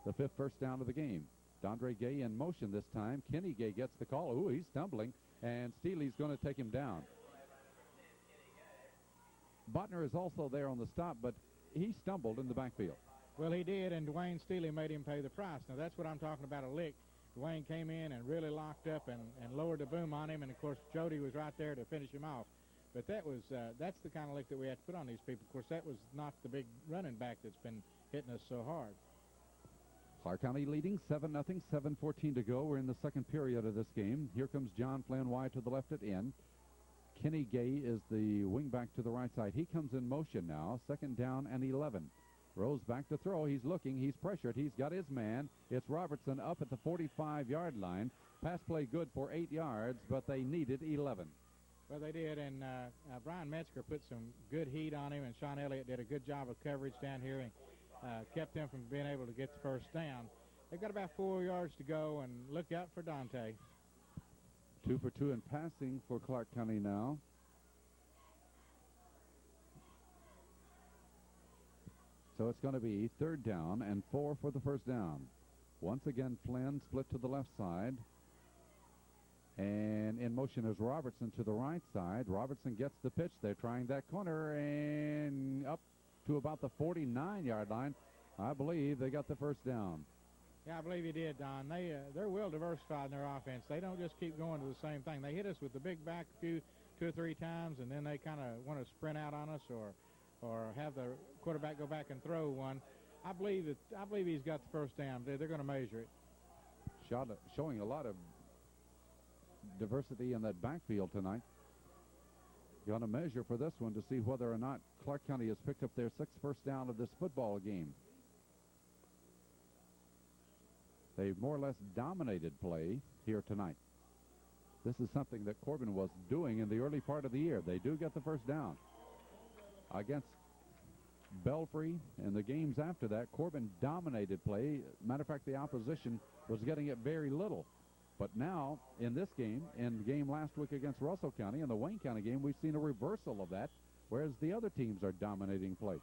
the 5th first down of the game. Dondre Gay in motion this time. Kenny Gay gets the call. Ooh, he's stumbling, and Steely's going to take him down. Botner is also there on the stop, but he stumbled in the backfield. Well, he did, and Dwayne Steely made him pay the price. Now, that's what I'm talking about, a lick. Dwayne came in and really locked up and lowered the boom on him, and, of course, Jody was right there to finish him off. But that's the kind of lick that we have to put on these people. Of course, that was not the big running back that's been hitting us so hard. Clark County leading 7-0, 7:14 to go. We're in the second period of this game. Here comes John Flynn wide to the left at end. Kenny Gay is the wingback to the right side. He comes in motion now. Second down and 11. Rose back to throw. He's looking. He's pressured. He's got his man. It's Robertson up at the 45-yard line. Pass play good for 8 yards, but they needed 11. Well, they did, and Brian Metzger put some good heat on him, and Sean Elliott did a good job of coverage down here and kept him from being able to get the first down. They've got about 4 yards to go, and look out for Dante. 2 for 2 in passing for Clark County now. So it's going to be 3rd down and 4 for the first down. Once again, Flynn split to the left side. And in motion is Robertson to the right side. Robertson gets the pitch. They're trying that corner and up to about the 49-yard line. I believe they got the first down. Yeah, I believe he did, Don. They're well diversified in their offense. They don't just keep going to the same thing. They hit us with the big back 2 or 3 times, and then they kind of want to sprint out on us or have the quarterback go back and throw one. I believe he's got the first down. They're going to measure it. Showing a lot of diversity in that backfield tonight. Going to measure for this one to see whether or not Clark County has picked up their 6th first down of this football game. They've more or less dominated play here tonight. This is something that Corbin was doing in the early part of the year. They do get the first down. Against Belfry and the games after that, Corbin dominated play. Matter of fact, the opposition was getting it very little. But now, in this game, in the game last week against Russell County, in the Wayne County game, we've seen a reversal of that, whereas the other teams are dominating play.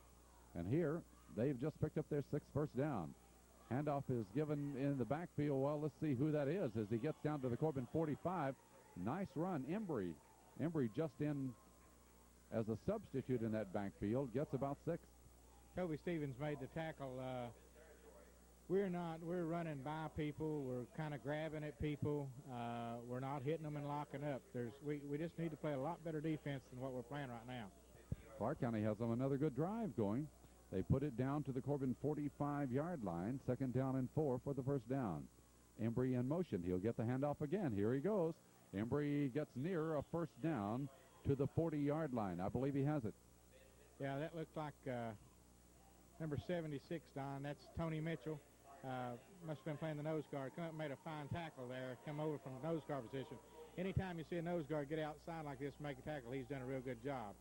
And here, they've just picked up their 6th first down. Handoff is given in the backfield. Well, let's see who that is as he gets down to the Corbin 45. Nice run. Embry just in as a substitute in that backfield, gets about 6. Toby Stevens made the tackle. We're running by people. We're kind of grabbing at people. We're not hitting them and locking up. We just need to play a lot better defense than what we're playing right now. Clark County has them another good drive going. They put it down to the Corbin 45-yard line. 2nd down and 4 for the first down. Embry in motion. He'll get the handoff again. Here he goes. Embry gets near a first down to the 40-yard line. I believe he has it. Yeah, that looked like number 76, Don. That's Tony Mitchell. Must have been playing the nose guard. Come up and made a fine tackle there. Come over from the nose guard position. Anytime you see a nose guard get outside like this and make a tackle, he's done a real good job.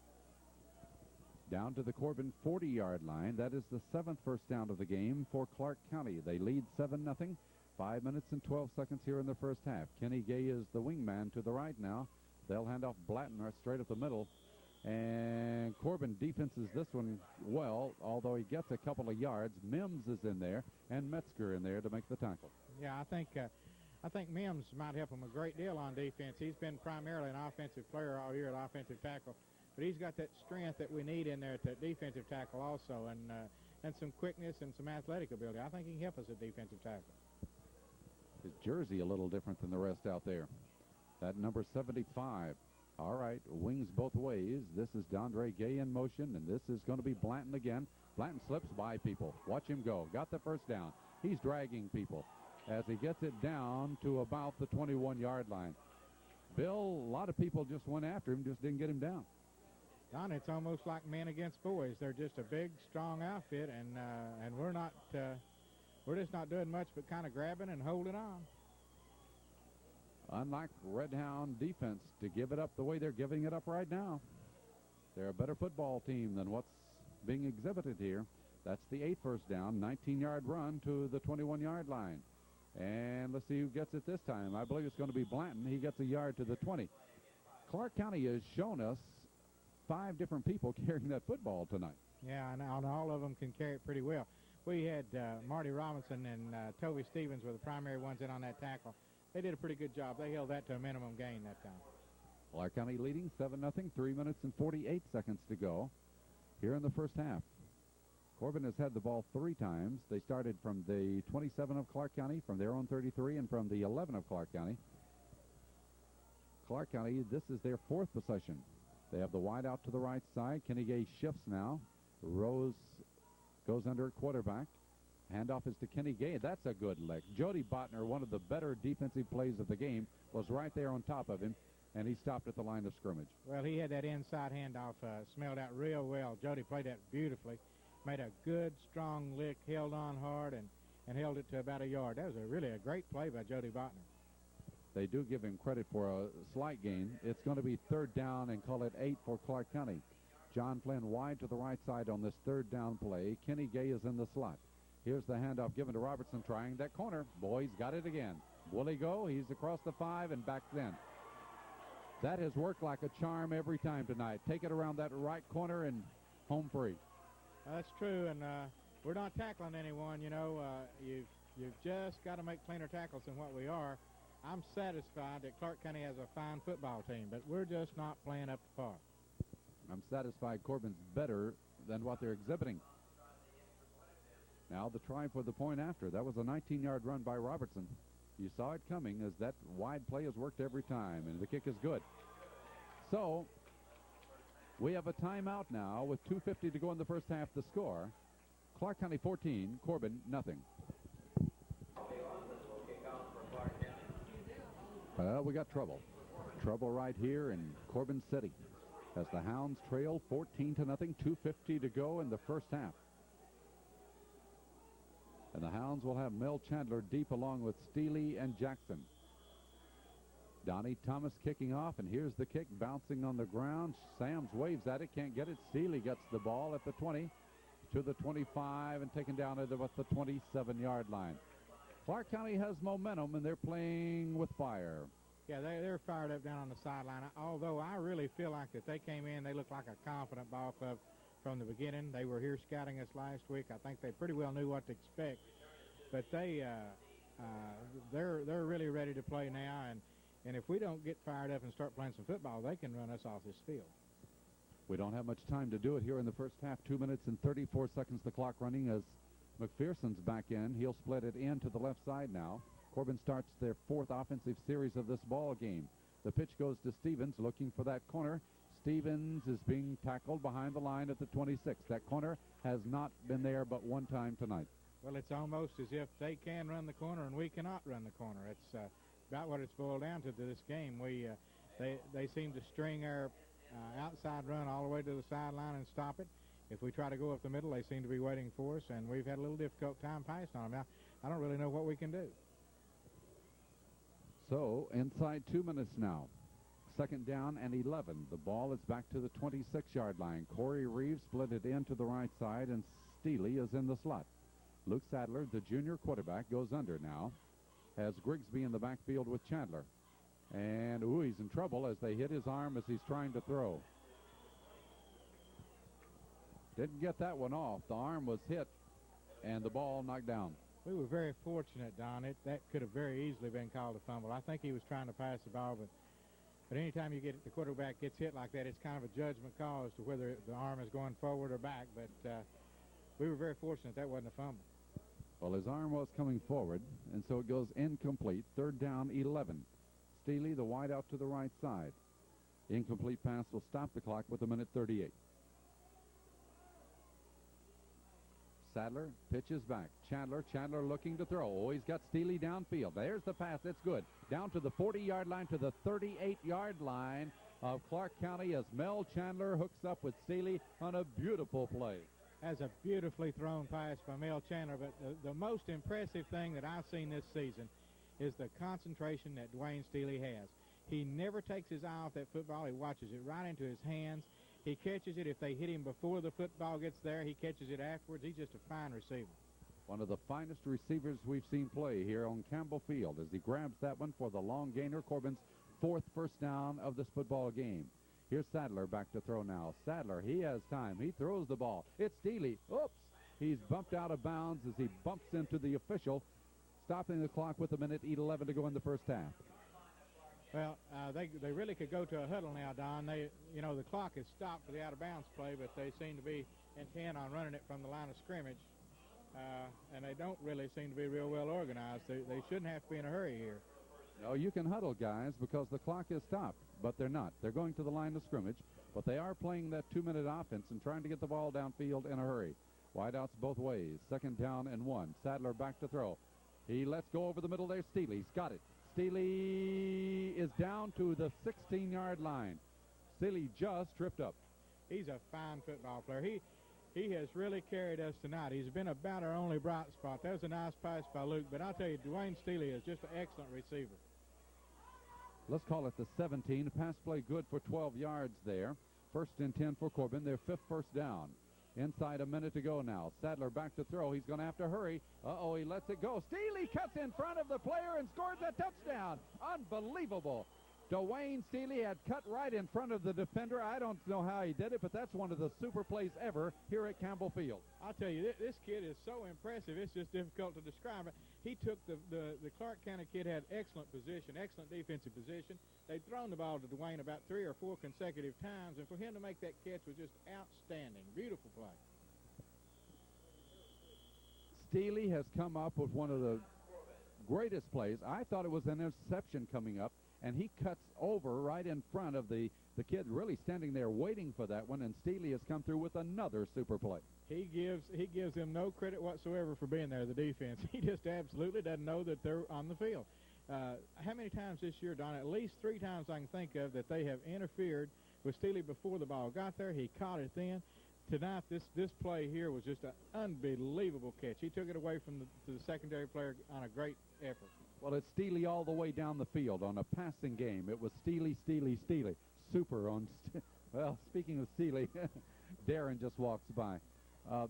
Down to the Corbin 40-yard line. That is the 7th first down of the game for Clark County. They lead 7-0. 5 minutes and 12 seconds here in the first half. Kenny Gay is the wingman to the right now. They'll hand off Blattner straight up the middle. And Corbin defenses this one well, although he gets a couple of yards. Mims is in there, and Metzger in there to make the tackle. Yeah, I think Mims might help him a great deal on defense. He's been primarily an offensive player all year at offensive tackle, but he's got that strength that we need in there at that defensive tackle also, and some quickness and some athletic ability. I think he can help us at defensive tackle. His jersey a little different than the rest out there. That number 75. All right, wings both ways. This is Dondre Gay in motion, and this is going to be Blanton again. Blanton slips by people. Watch him go. Got the first down. He's dragging people as he gets it down to about the 21-yard line. Bill, a lot of people just went after him, just didn't get him down. Don, it's almost like men against boys. They're just a big, strong outfit, and we're just not doing much but kind of grabbing and holding on. Unlike Red Hound defense to give it up the way they're giving it up right now. They're a better football team than what's being exhibited here. That's the 8th first down, 19-yard run to the 21-yard line. And let's see who gets it this time. I believe it's going to be Blanton. He gets a yard to the 20. Clark County has shown us 5 different people carrying that football tonight. Yeah, and all of them can carry it pretty well. we had Marty Robinson and Toby Stevens were the primary ones in on that tackle. They did a pretty good job. They held that to a minimum gain that time. Clark County leading 7-0, 3 minutes and 48 seconds to go here in the first half. Corbin has had the ball 3 times. They started from the 27 of Clark County, from their own 33, and from the 11 of Clark County. Clark County, this is their 4th possession. They have the wide out to the right side. Kenny Gay shifts now. Rose goes under at quarterback. Handoff is to Kenny Gay. That's a good lick. Jody Botner, one of the better defensive plays of the game, was right there on top of him, and he stopped at the line of scrimmage. Well, he had that inside handoff smelled out real well. Jody played that beautifully. Made a good, strong lick, held on hard, and held it to about a yard. That was really a great play by Jody Botner. They do give him credit for a slight gain. It's going to be 3rd down and call it 8 for Clark County. John Flynn wide to the right side on this 3rd down play. Kenny Gay is in the slot. Here's the handoff given to Robertson, trying that corner. Boy, he's got it again. Will he go? He's across the 5 and back then. That has worked like a charm every time tonight. Take it around that right corner and home free. That's true, and we're not tackling anyone. You know, you've just got to make cleaner tackles than what we are. I'm satisfied that Clark County has a fine football team, but we're just not playing up to par. I'm satisfied Corbin's better than what they're exhibiting. Now the try for the point after. That was a 19-yard run by Robertson. You saw it coming as that wide play has worked every time, and the kick is good. So we have a timeout now with 2:50 to go in the first half. The score, Clark County 14, Corbin nothing. Well, we got trouble. Trouble right here in Corbin City as the Hounds trail 14-0, 2:50 to go in the first half. And the Hounds will have Mel Chandler deep along with Steely and Jackson. Donnie Thomas kicking off, and here's the kick bouncing on the ground. Sams waves at it, can't get it. Steely gets the ball at the 20 to the 25 and taken down at about the 27-yard line. Clark County has momentum, and they're playing with fire. Yeah, they're fired up down on the sideline. Although I really feel like that they came in, they looked like a confident ball club from the beginning. They were here scouting us last week. I think they pretty well knew what to expect. But they're really ready to play now, and if we don't get fired up and start playing some football, they can run us off this field. We don't have much time to do it here in the first half. 2 minutes and 34 seconds the clock running as McPherson's back in. He'll split it in to the left side now. Corbin starts their 4th offensive series of this ball game. The pitch goes to Stevens looking for that corner. Stevens is being tackled behind the line at the 26. That corner has not been there but one time tonight. Well, it's almost as if they can run the corner and we cannot run the corner. It's about what it's boiled down to this game. They seem to string our outside run all the way to the sideline and stop it. If we try to go up the middle, they seem to be waiting for us, and we've had a little difficult time passing on them. Now, I don't really know what we can do. So, inside 2 minutes now. 2nd down and 11. The ball is back to the 26-yard line. Corey Reeves split it in to the right side, and Steely is in the slot. Luke Sadler, the junior quarterback, goes under now. Has Grigsby in the backfield with Chandler. And, he's in trouble as they hit his arm as he's trying to throw. Didn't get that one off. The arm was hit, and the ball knocked down. We were very fortunate, Don. That could have very easily been called a fumble. I think he was trying to pass the ball, but anytime you get the quarterback gets hit like that, it's kind of a judgment call as to whether the arm is going forward or back. But we were very fortunate that wasn't a fumble. Well, his arm was coming forward, and so it goes incomplete. 3rd down, 11. Steely, the wide out to the right side. Incomplete pass will stop the clock with 1:38. Sadler pitches back. Chandler looking to throw. He's got Steely downfield. There's the pass. It's good. Down to the 40-yard line to the 38-yard line of Clark County as Mel Chandler hooks up with Steely on a beautiful play. That's a beautifully thrown pass by Mel Chandler, but the most impressive thing that I've seen this season is the concentration that Dwayne Steely has. He never takes his eye off that football. He watches it right into his hands. He catches it. If they hit him before the football gets there, he catches it afterwards. He's just a fine receiver. One of the finest receivers we've seen play here on Campbell Field as he grabs that one for the long gainer, Corbin's 4th first down of this football game. Here's Sadler back to throw now. Sadler, he has time. He throws the ball. It's Steely. Oops. He's bumped out of bounds as he bumps into the official, stopping the clock with 1:11 to go in the first half. Well, they really could go to a huddle now, Don. The clock is stopped for the out-of-bounds play, but they seem to be intent on running it from the line of scrimmage, and they don't really seem to be real well organized. They shouldn't have to be in a hurry here. No, you can huddle, guys, because the clock is stopped, but they're not. They're going to the line of scrimmage, but they are playing that 2-minute offense and trying to get the ball downfield in a hurry. Wideouts both ways. 2nd down and 1. Sadler back to throw. He lets go over the middle there. Steely's got it. Steely is down to the 16-yard line. Steely just tripped up. He's a fine football player. He has really carried us tonight. He's been about our only bright spot. That was a nice pass by Luke, but I'll tell you, Dwayne Steely is just an excellent receiver. Let's call it the 17. Pass play good for 12 yards there. 1st and 10 for Corbin. Their 5th first down. Inside a minute to go now. Sadler back to throw. He's going to have to hurry. He lets it go. Steely cuts in front of the player and scores a touchdown. Unbelievable. Dwayne Steely had cut right in front of the defender. I don't know how he did it, but that's one of the super plays ever here at Campbell Field. I'll tell you, this kid is so impressive, it's just difficult to describe it. He took the Clark County kid, had excellent position, excellent defensive position. They'd thrown the ball to Dwayne about 3 or 4 consecutive times, and for him to make that catch was just outstanding. Beautiful play. Steely has come up with one of the greatest plays. I thought it was an interception coming up, and he cuts over right in front of the kid really standing there waiting for that one, and Steely has come through with another super play. He gives them no credit whatsoever for being there, the defense. He just absolutely doesn't know that they're on the field. How many times this year, Don? At least 3 times I can think of that they have interfered with Steely before the ball got there. He caught it then. Tonight, this play here was just an unbelievable catch. He took it away from the secondary player on a great effort. Well, it's Steely all the way down the field on a passing game. It was Steely, Steely, Steely. Super on, well, speaking of Steely, Darren just walks by.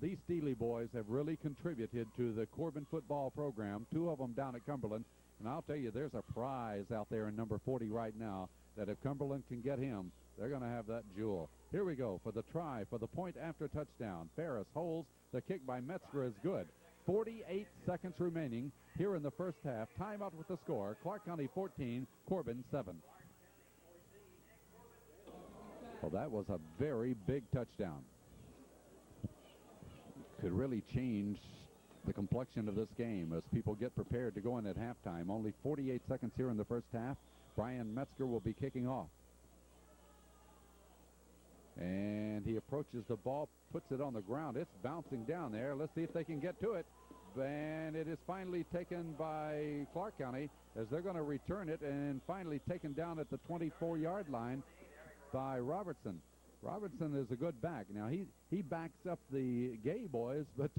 These Steely boys have really contributed to the Corbin football program, 2 of them down at Cumberland. And I'll tell you, there's a prize out there in number 40 right now that if Cumberland can get him, they're going to have that jewel. Here we go for the try for the point after touchdown. Ferris holds. The kick by Metzger is good. 48 seconds remaining here in the first half. Timeout with the score. Clark County 14, Corbin 7. Well, that was a very big touchdown. Could really change the complexion of this game as people get prepared to go in at halftime. Only 48 seconds here in the first half. Brian Metzger will be kicking off. And he approaches the ball, puts it on the ground. It's bouncing down there. Let's see if they can get to it. And it is finally taken by Clark County as they're going to return it, and finally taken down at the 24-yard line by Robertson. Robertson is a good back. Now, he backs up the Gay boys, but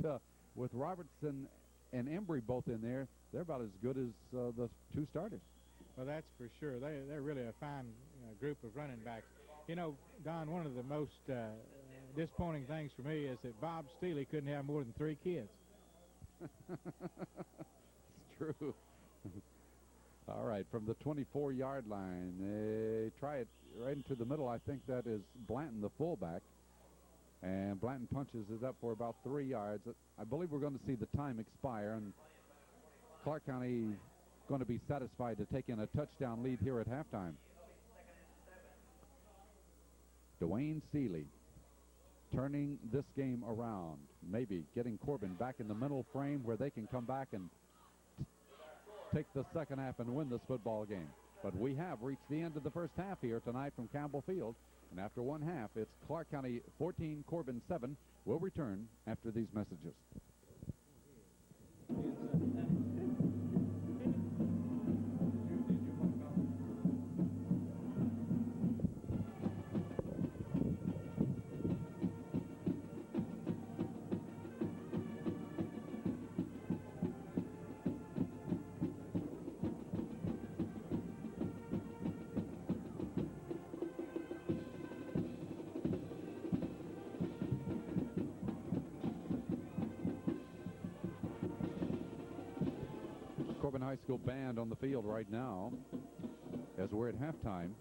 with Robertson and Embry both in there, they're about as good as the 2 starters. Well, that's for sure. They're really a fine group of running backs. You know, Don, one of the most disappointing things for me is that Bob Steely couldn't have more than 3 kids. It's true. All right, from the 24-yard line, they try it right into the middle. I think that is Blanton, the fullback. And Blanton punches it up for about 3 yards. I believe we're going to see the time expire, and Clark County going to be satisfied to take in a touchdown lead here at halftime. Dwayne Steely turning this game around, maybe getting Corbin back in the mental frame where they can come back and take the second half and win this football game. But we have reached the end of the first half here tonight from Campbell Field. And after one half, it's Clark County 14, Corbin 7. We'll return after these messages. Corbin High School band on the field right now as we're at halftime.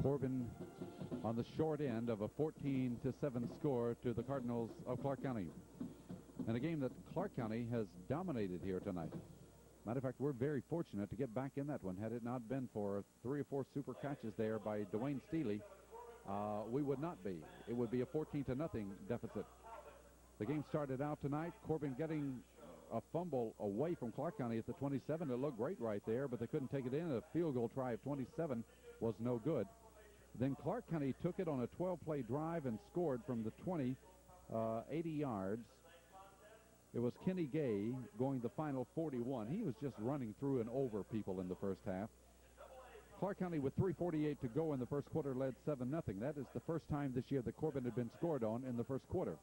Corbin on the short end of a 14-7 score to the Cardinals of Clark County. in a game that Clark County has dominated here tonight. Matter of fact, we're very fortunate to get back in that one. Had it not been for 3 or 4 super catches there by Dwayne Steele, we would not be. It would be a 14-0 deficit. The game started out tonight. Corbin getting a fumble away from Clark County at the 27. It looked great right there, but they couldn't take it in. A field goal try of 27 was no good. Then Clark County took it on a 12-play drive and scored from the 20, 80 yards. It was Kenny Gay going the final 41. He was just running through and over people in the first half. Clark County, with 3:48 to go in the first quarter, led 7-0. That is the first time this year that Corbin had been scored on in the first quarter.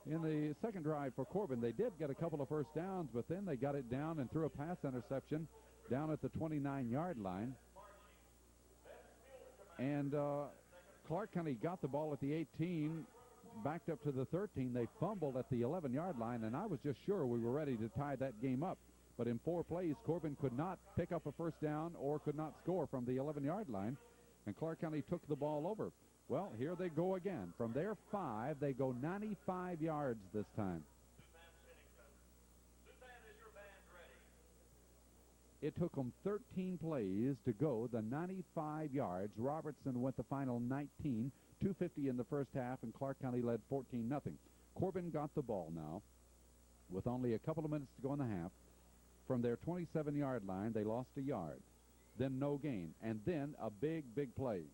In the second drive for Corbin, they did get a couple of first downs, but then they got it down and threw a pass interception down at the 29-yard line. And Clark County got the ball at the 18, backed up to the 13. They fumbled at the 11-yard line, and I was just sure we were ready to tie that game up. But in 4 plays, Corbin could not pick up a first down or could not score from the 11-yard line, and Clark County took the ball over. Well, here they go again. From their 5, they go 95 yards this time. It took them 13 plays to go the 95 yards. Robertson went the final 19, 2:50 in the first half, and Clark County led 14-0. Corbin got the ball now with only a couple of minutes to go in the half. From their 27-yard line, they lost a yard, then no gain, and then a big, big play.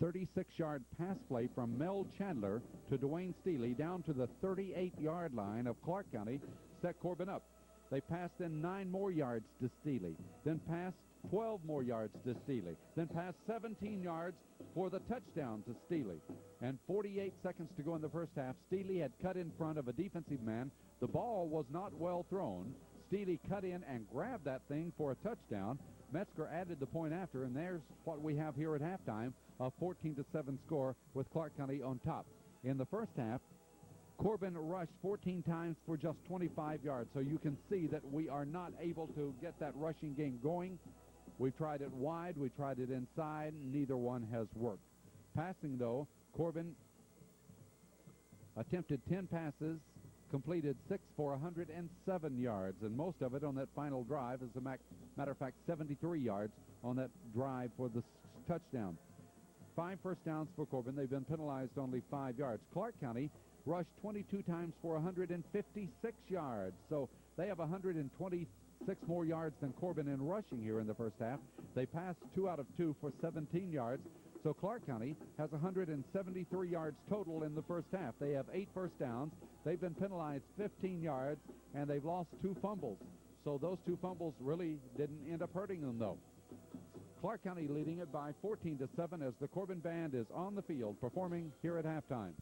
A 36-yard pass play from Mel Chandler to Dwayne Steele down to the 38-yard line of Clark County set Corbin up. They passed then 9 more yards to Steele, then passed 12 more yards to Steele, then passed 17 yards for the touchdown to Steele. And 48 seconds to go in the first half. Steele had cut in front of a defensive man. The ball was not well thrown. Steele cut in and grabbed that thing for a touchdown. Metzger added the point after, and there's what we have here at halftime, a 14-7 score with Clark County on top. In the first half, Corbin rushed 14 times for just 25 yards, so you can see that we are not able to get that rushing game going. We tried it wide, we tried it inside, neither one has worked. Passing, though, Corbin attempted 10 passes, completed 6 for 107 yards, and most of it on that final drive. As a matter of fact, 73 yards on that drive for the touchdown. 5 first downs for Corbin. They've been penalized only 5 yards. Clark County rushed 22 times for 156 yards, so they have 126 more yards than Corbin in rushing here in the first half. They passed 2 out of 2 for 17 yards. So Clark County has 173 yards total in the first half. They have 8 first downs. They've been penalized 15 yards, and they've lost 2 fumbles. So those 2 fumbles really didn't end up hurting them, though. Clark County leading it by 14-7 as the Corbin Band is on the field performing here at halftime.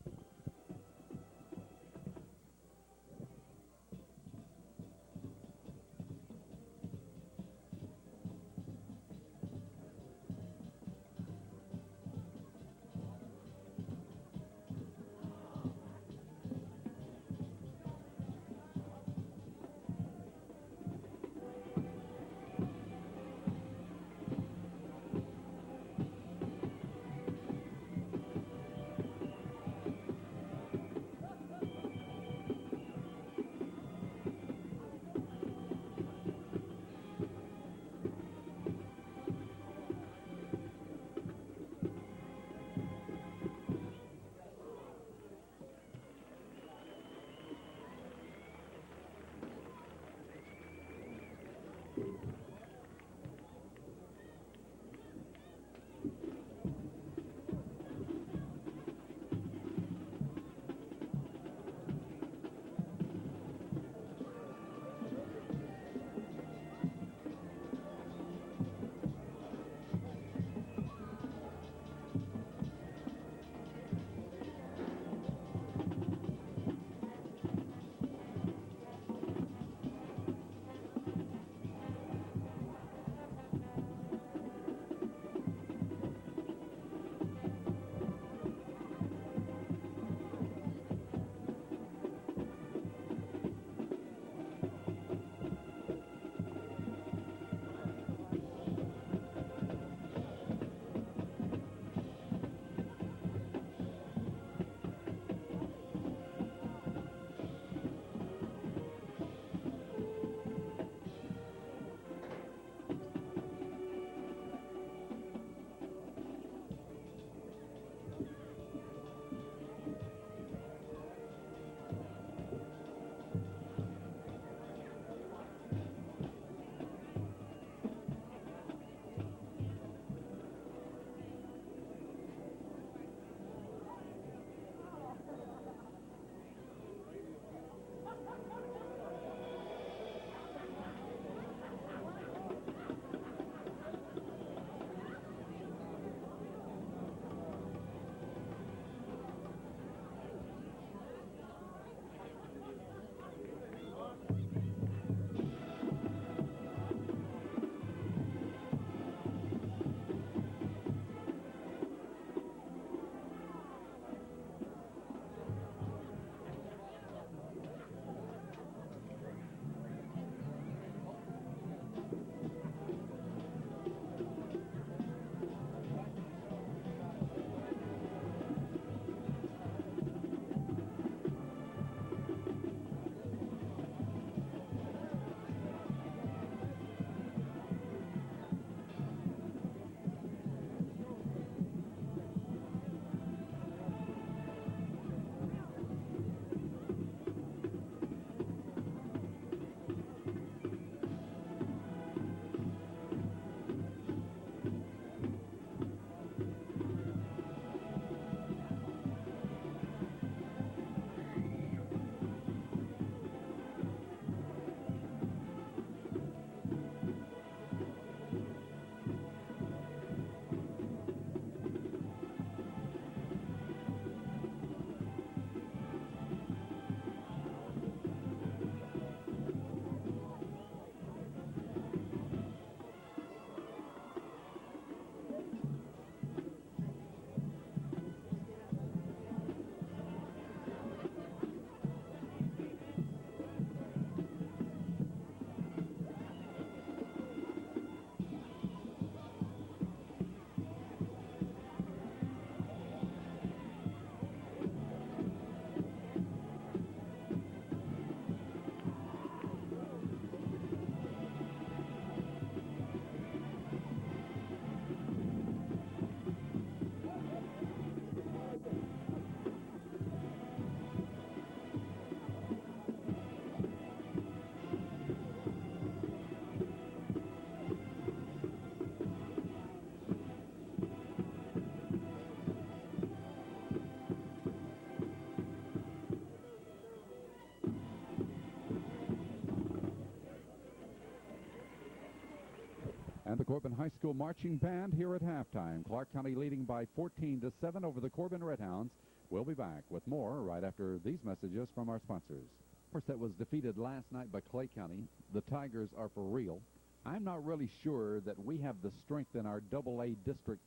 Corbin High School Marching Band here at halftime. Clark County leading by 14-7 over the Corbin Redhounds. We'll be back with more right after these messages from our sponsors. First, that was defeated last night by Clay County. The Tigers are for real. I'm not really sure that we have the strength in our AA district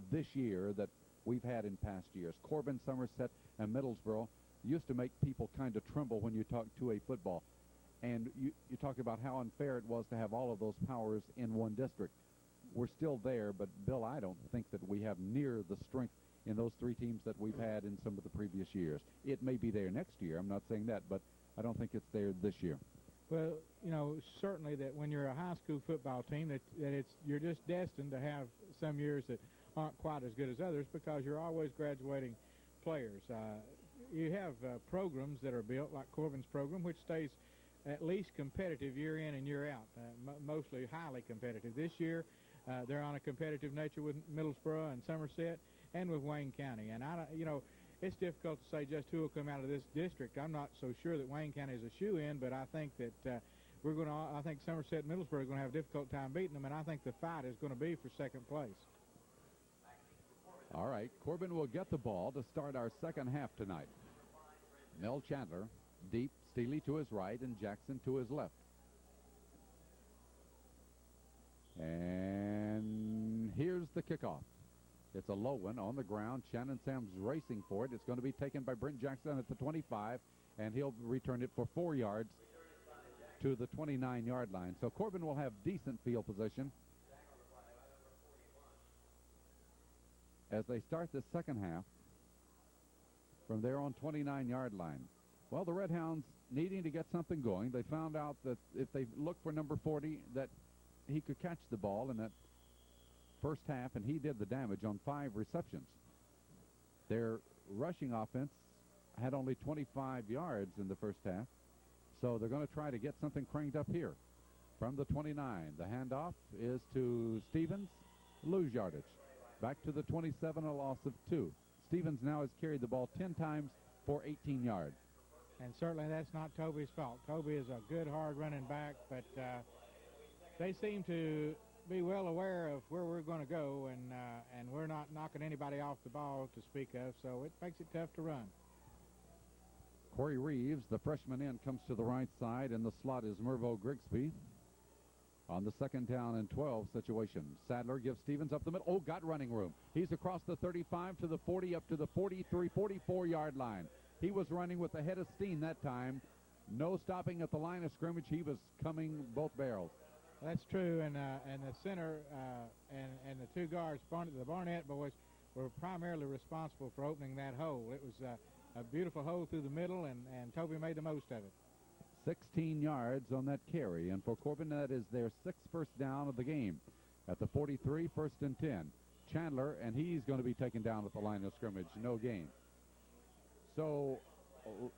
this year that we've had in past years. Corbin, Somerset, and Middlesboro used to make people kind of tremble when you talk 2A football. And you talk about how unfair it was to have all of those powers in one district. We're still there, but, Bill, I don't think that we have near the strength in those three teams that we've had in some of the previous years. It may be there next year. I'm not saying that, but I don't think it's there this year. Well, you know, certainly that when you're a high school football team, you're just destined to have some years that aren't quite as good as others because you're always graduating players. You have programs that are built, like Corbin's program, which stays at least competitive year in and year out, mostly highly competitive. This year, they're on a competitive nature with Middlesboro and Somerset and with Wayne County. And, it's difficult to say just who will come out of this district. I'm not so sure that Wayne County is a shoe-in, but I think that I think Somerset and Middlesboro are going to have a difficult time beating them, and I think the fight is going to be for second place. All right, Corbin will get the ball to start our second half tonight. Mel Chandler, deep, Steely to his right, and Jackson to his left. And here's the kickoff. It's a low one on the ground. Shannon Sam's racing for it. It's going to be taken by Brent Jackson at the 25, and he'll return it for 4 yards to the 29-yard line. So Corbin will have decent field position as they start the second half from there on 29-yard line. Well, the Redhounds needing to get something going. They found out that if they look for number 40, that he could catch the ball in that first half, and he did the damage on 5 receptions. Their rushing offense had only 25 yards in the first half, so they're going to try to get something cranked up here. From the 29, the handoff is to Stevens, lose yardage. Back to the 27, a loss of 2. Stevens now has carried the ball 10 times for 18 yards. And certainly that's not Toby's fault. Toby is a good, hard running back, but they seem to be well aware of where we're going to go, and we're not knocking anybody off the ball to speak of, so it makes it tough to run. Corey Reeves, the freshman in, comes to the right side. In the slot is Mervo Grigsby on the second down and 12 situation. Sadler gives Stevens up the middle. Oh, got running room. He's across the 35 to the 40, up to the 43, 44-yard line. He was running with the head of steam that time. No stopping at the line of scrimmage. He was coming both barrels. That's true, and the center and the 2 guards, the Barnett boys, were primarily responsible for opening that hole. It was a beautiful hole through the middle, and Toby made the most of it. 16 yards on that carry, and for Corbin, that is their 6th first down of the game. At the 43, 1st and 10. Chandler, and he's going to be taken down at the line of scrimmage. No gain. So,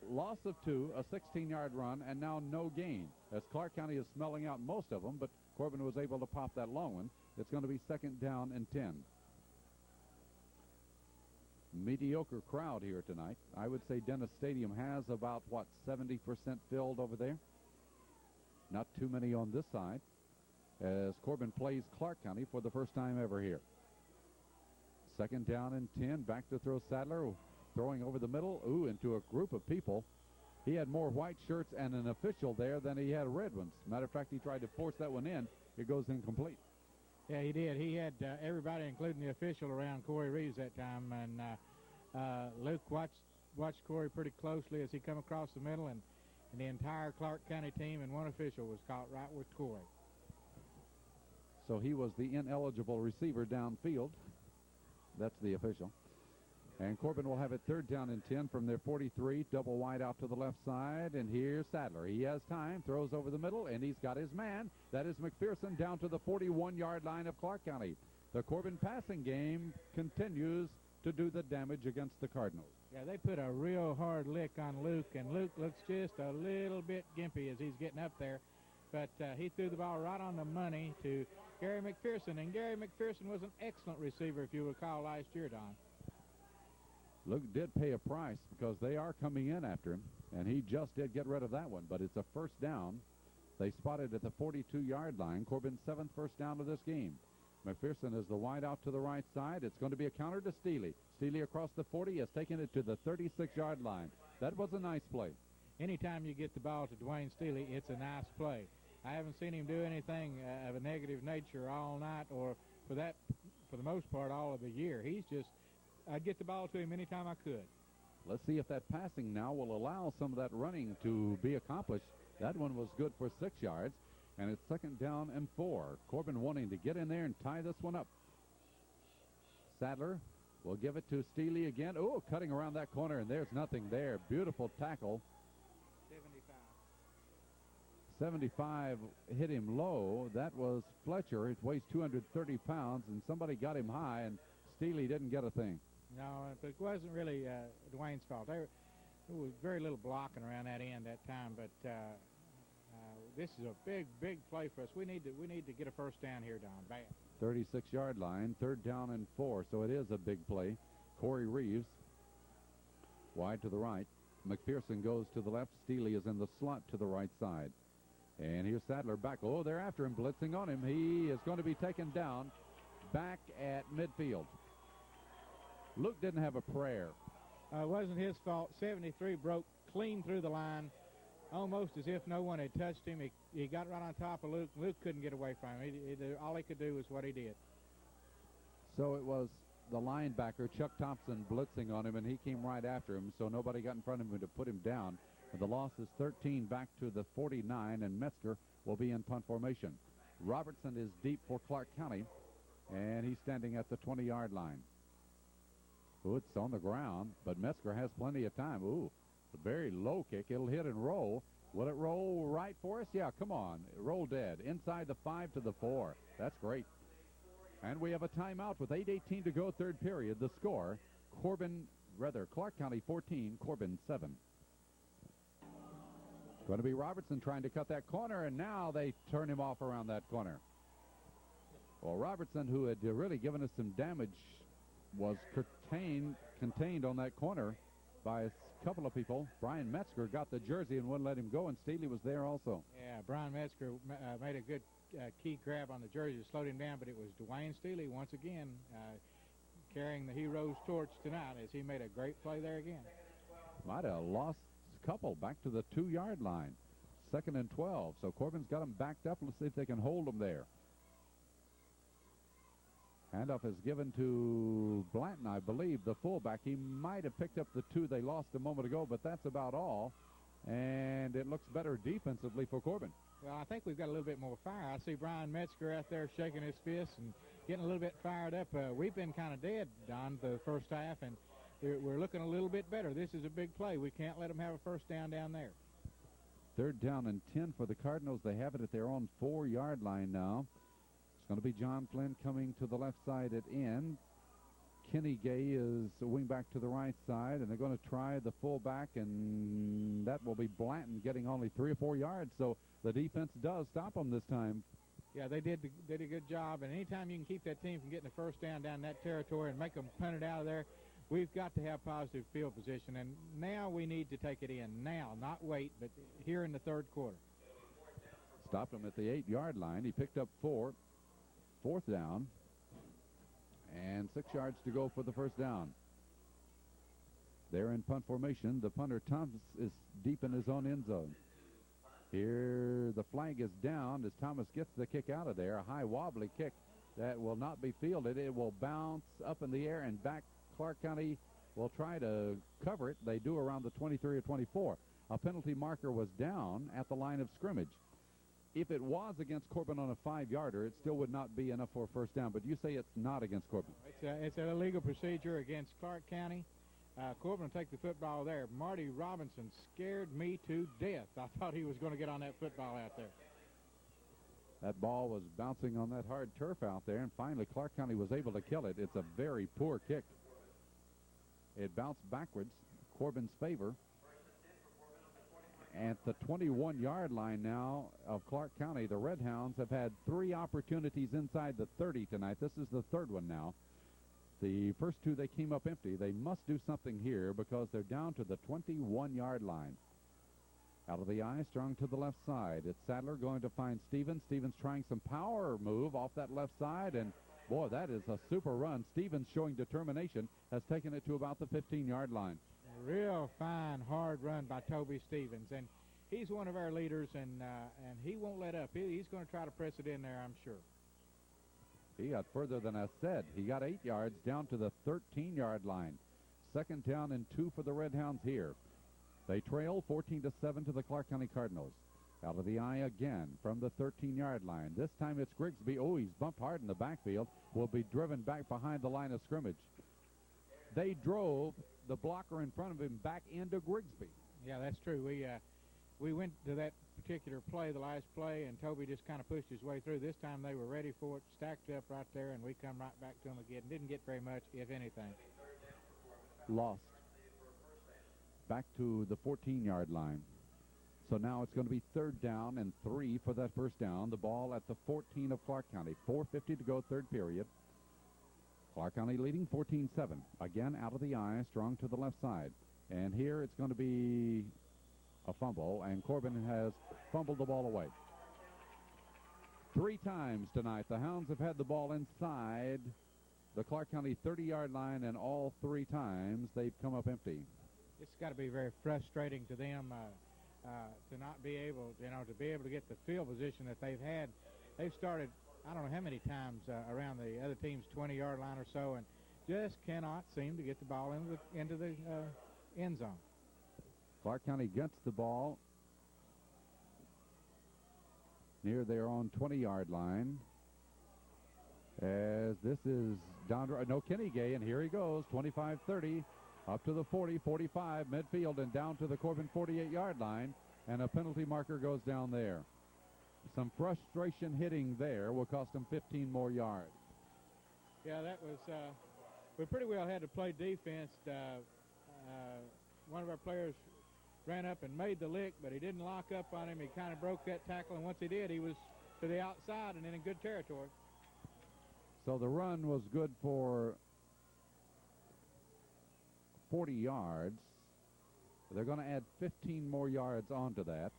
loss of 2, a 16-yard run, and now no gain. As Clark County is smelling out most of them, but Corbin was able to pop that long one. It's going to be 2nd down and 10. Mediocre crowd here tonight. I would say Dennis Stadium has about, 70% filled over there. Not too many on this side, as Corbin plays Clark County for the first time ever here. 2nd down and 10. Back to throw Sadler, throwing over the middle, into a group of people. He had more white shirts and an official there than he had red ones. Matter of fact, he tried to force that one in. It goes incomplete. Yeah, he did. He had everybody, including the official, around Corey Reeves that time, and Luke watched Corey pretty closely as he come across the middle, and the entire Clark County team and one official was caught right with Corey. So he was the ineligible receiver downfield. That's the official. And Corbin will have it 3rd down and 10 from their 43, double wide out to the left side, and here's Sadler. He has time, throws over the middle, and he's got his man. That is McPherson down to the 41-yard line of Clark County. The Corbin passing game continues to do the damage against the Cardinals. Yeah, they put a real hard lick on Luke, and Luke looks just a little bit gimpy as he's getting up there. But he threw the ball right on the money to Gary McPherson, and Gary McPherson was an excellent receiver, if you recall, last year, Don. Luke did pay a price because they are coming in after him, and he just did get rid of that one, but it's a 1st down. They spotted at the 42-yard line. Corbin's 7th first down of this game. McPherson is the wide out to the right side. It's going to be a counter to Steely. Steely across the 40 has taken it to the 36-yard line. That was a nice play. Anytime you get the ball to Dwayne Steely, it's a nice play. I haven't seen him do anything of a negative nature all night, or for the most part, all of the year. I'd get the ball to him anytime I could. Let's see if that passing now will allow some of that running to be accomplished. That one was good for 6 yards, and it's 2nd down and 4. Corbin wanting to get in there and tie this one up. Sadler will give it to Steely again. Oh, cutting around that corner, and there's nothing there. Beautiful tackle. 75 hit him low. That was Fletcher. It weighs 230 pounds, and somebody got him high, and Steely didn't get a thing. No, but it wasn't really Dwayne's fault. There was very little blocking around that end that time, but this is a big, big play for us. We need to get a first down here, Don, bad. 36-yard line, 3rd down and 4, so it is a big play. Corey Reeves wide to the right. McPherson goes to the left. Steely is in the slot to the right side. And here's Sadler back. Oh, they're after him, blitzing on him. He is going to be taken down back at midfield. Luke didn't have a prayer. It wasn't his fault. 73 broke clean through the line, almost as if no one had touched him. He got right on top of Luke. Luke couldn't get away from him. All he could do was what he did. So it was the linebacker, Chuck Thompson, blitzing on him, and he came right after him, so nobody got in front of him to put him down. And the loss is 13 back to the 49, and Metzger will be in punt formation. Robertson is deep for Clark County, and he's standing at the 20-yard line. Ooh, it's on the ground, but Metzger has plenty of time. Ooh, a very low kick. It'll hit and roll. Will it roll right for us? Yeah, come on. Roll dead. Inside the 5 to the 4. That's great. And we have a timeout with 8:18 to go, 3rd period. The score, Clark County 14, Corbin 7. Going to be Robertson trying to cut that corner, and now they turn him off around that corner. Well, Robertson, who had really given us some damage, was contained on that corner by a couple of people. Brian Metzger got the jersey and wouldn't let him go, and Steely was there also. Yeah, Brian Metzger made a good key grab on the jersey to slow him down, but it was Dwayne Steely once again carrying the hero's torch tonight as he made a great play there again. Might have lost a couple back to the 2-yard line. 2nd and 12. So Corbin's got them backed up. Let's see if they can hold them there. Handoff is given to Blanton, I believe, the fullback. He might have picked up the 2 they lost a moment ago, but that's about all. And it looks better defensively for Corbin. Well, I think we've got a little bit more fire. I see Brian Metzger out there shaking his fist and getting a little bit fired up. We've been kind of dead, Don, the first half, and we're looking a little bit better. This is a big play. We can't let them have a first down there. 3rd down and 10 for the Cardinals. They have it at their own 4-yard line now. It's going to be John Flynn coming to the left side at end. Kenny Gay is a wing back to the right side, and they're going to try the fullback, and that will be Blanton getting only 3 or 4 yards. So the defense does stop them this time. Yeah, they did a good job, and anytime you can keep that team from getting a first down that territory and make them punt it out of there, we've got to have positive field position, and now we need to take it in now, not wait, but here in the 3rd quarter. Stopped him at the 8-yard line. He picked up 4. 4th down, and 6 yards to go for the first down. They're in punt formation. The punter, Thomas, is deep in his own end zone. Here, the flag is down as Thomas gets the kick out of there. A high wobbly kick that will not be fielded. It will bounce up in the air and back. Clark County will try to cover it. They do around the 23 or 24. A penalty marker was down at the line of scrimmage. If it was against Corbin on a 5-yarder, it still would not be enough for a first down. But you say it's not against Corbin. It's an illegal procedure against Clark County. Corbin will take the football there. Marty Robinson scared me to death. I thought he was going to get on that football out there. That ball was bouncing on that hard turf out there, and finally Clark County was able to kill it. It's a very poor kick. It bounced backwards, Corbin's favor. At the 21-yard line now of Clark County, the Red Hounds have had 3 opportunities inside the 30 tonight. This is the 3rd one now. The first 2, they came up empty. They must do something here because they're down to the 21-yard line. Out of the eye, strong to the left side. It's Sadler going to find Stevens. Stevens trying some power move off that left side, and Boy, that is a super run. Stevens, showing determination, has taken it to about the 15-yard line. A real fine, hard run by Toby Stevens, and he's one of our leaders, and he won't let up. He's going to try to press it in there, I'm sure. He got further than I said. He got 8 yards down to the 13-yard line. Second down and 2 for the Red Hounds here. They trail 14-7 to the Clark County Cardinals. Out of the eye again from the 13-yard line. This time it's Grigsby. Oh, he's bumped hard in the backfield. Will be driven back behind the line of scrimmage. They drove the blocker in front of him back into Grigsby. Yeah, that's true. We went to that particular play, the last play, and Toby just kind of pushed his way through. This time they were ready for it, stacked up right there, and we come right back to him again. Didn't get very much, if anything. Lost. Back to the 14-yard line. So now it's going to be 3rd down and 3 for that first down. The ball at the 14 of Clark County. 4:50 to go, third period. Clark County leading 14-7. Again, out of the eye, strong to the left side. And here it's going to be a fumble, and Corbin has fumbled the ball away. 3 times tonight the Hounds have had the ball inside the Clark County 30-yard line, and all 3 times they've come up empty. It's got to be very frustrating to them to not be able, to be able to get the field position that they've had. They've started, I don't know how many times around the other team's 20-yard line or so, and just cannot seem to get the ball into the end zone. Clark County gets the ball near their own 20-yard line. As this is Kenny Gay, and here he goes, 25-30, up to the 40, 45, midfield, and down to the Corbin 48-yard line, and a penalty marker goes down there. Some frustration hitting there will cost them 15 more yards. Yeah, that was, we pretty well had to play defense. One of our players ran up and made the lick, but he didn't lock up on him. He kind of broke that tackle, and once he did, he was to the outside and in good territory. So the run was good for 40 yards. They're going to add 15 more yards onto that.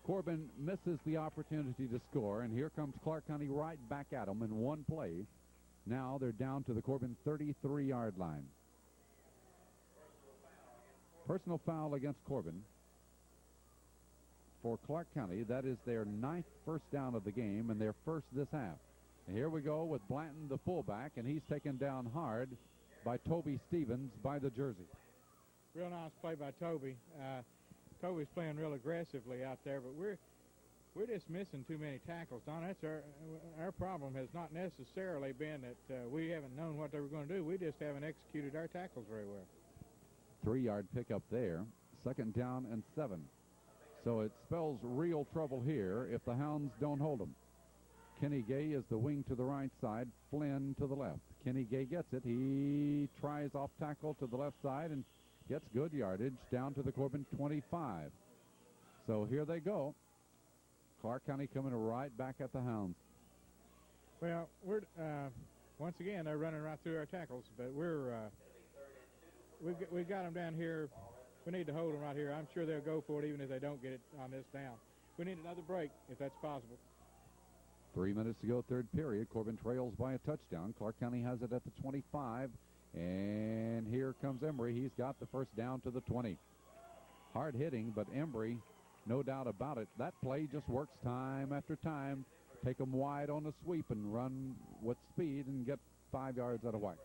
Corbin misses the opportunity to score, and here comes Clark County right back at them in one play. Now they're down to the Corbin 33-yard line. Personal foul against Corbin for Clark County. That is their 9th first down of the game and their first this half. And here we go with Blanton, the fullback, and he's taken down hard by Toby Stevens by the jersey. Real nice play by Toby. Toby's playing real aggressively out there, but we're just missing too many tackles. Don, that's our problem has not necessarily been that we haven't known what they were going to do. We just haven't executed our tackles very well. 3-yard pickup there. 2nd down and 7. So it spells real trouble here if the Hounds don't hold them. Kenny Gay is the wing to the right side, Flynn to the left. Kenny Gay gets it. He tries off tackle to the left side and gets good yardage down to the Corbin 25. So here they go. Clark County coming right back at the Hounds. Well, we're once again they're running right through our tackles, but we've got them down here. We need to hold them right here. I'm sure they'll go for it even if they don't get it on this down. We need another break if that's possible. 3 minutes to go, third period. Corbin trails by a touchdown. Clark County has it at the 25. And here comes Embry. He's got the first down to the 20. Hard hitting, but Embry, no doubt about it. That play just works time after time. Take them wide on the sweep and run with speed and get 5 yards out of whack.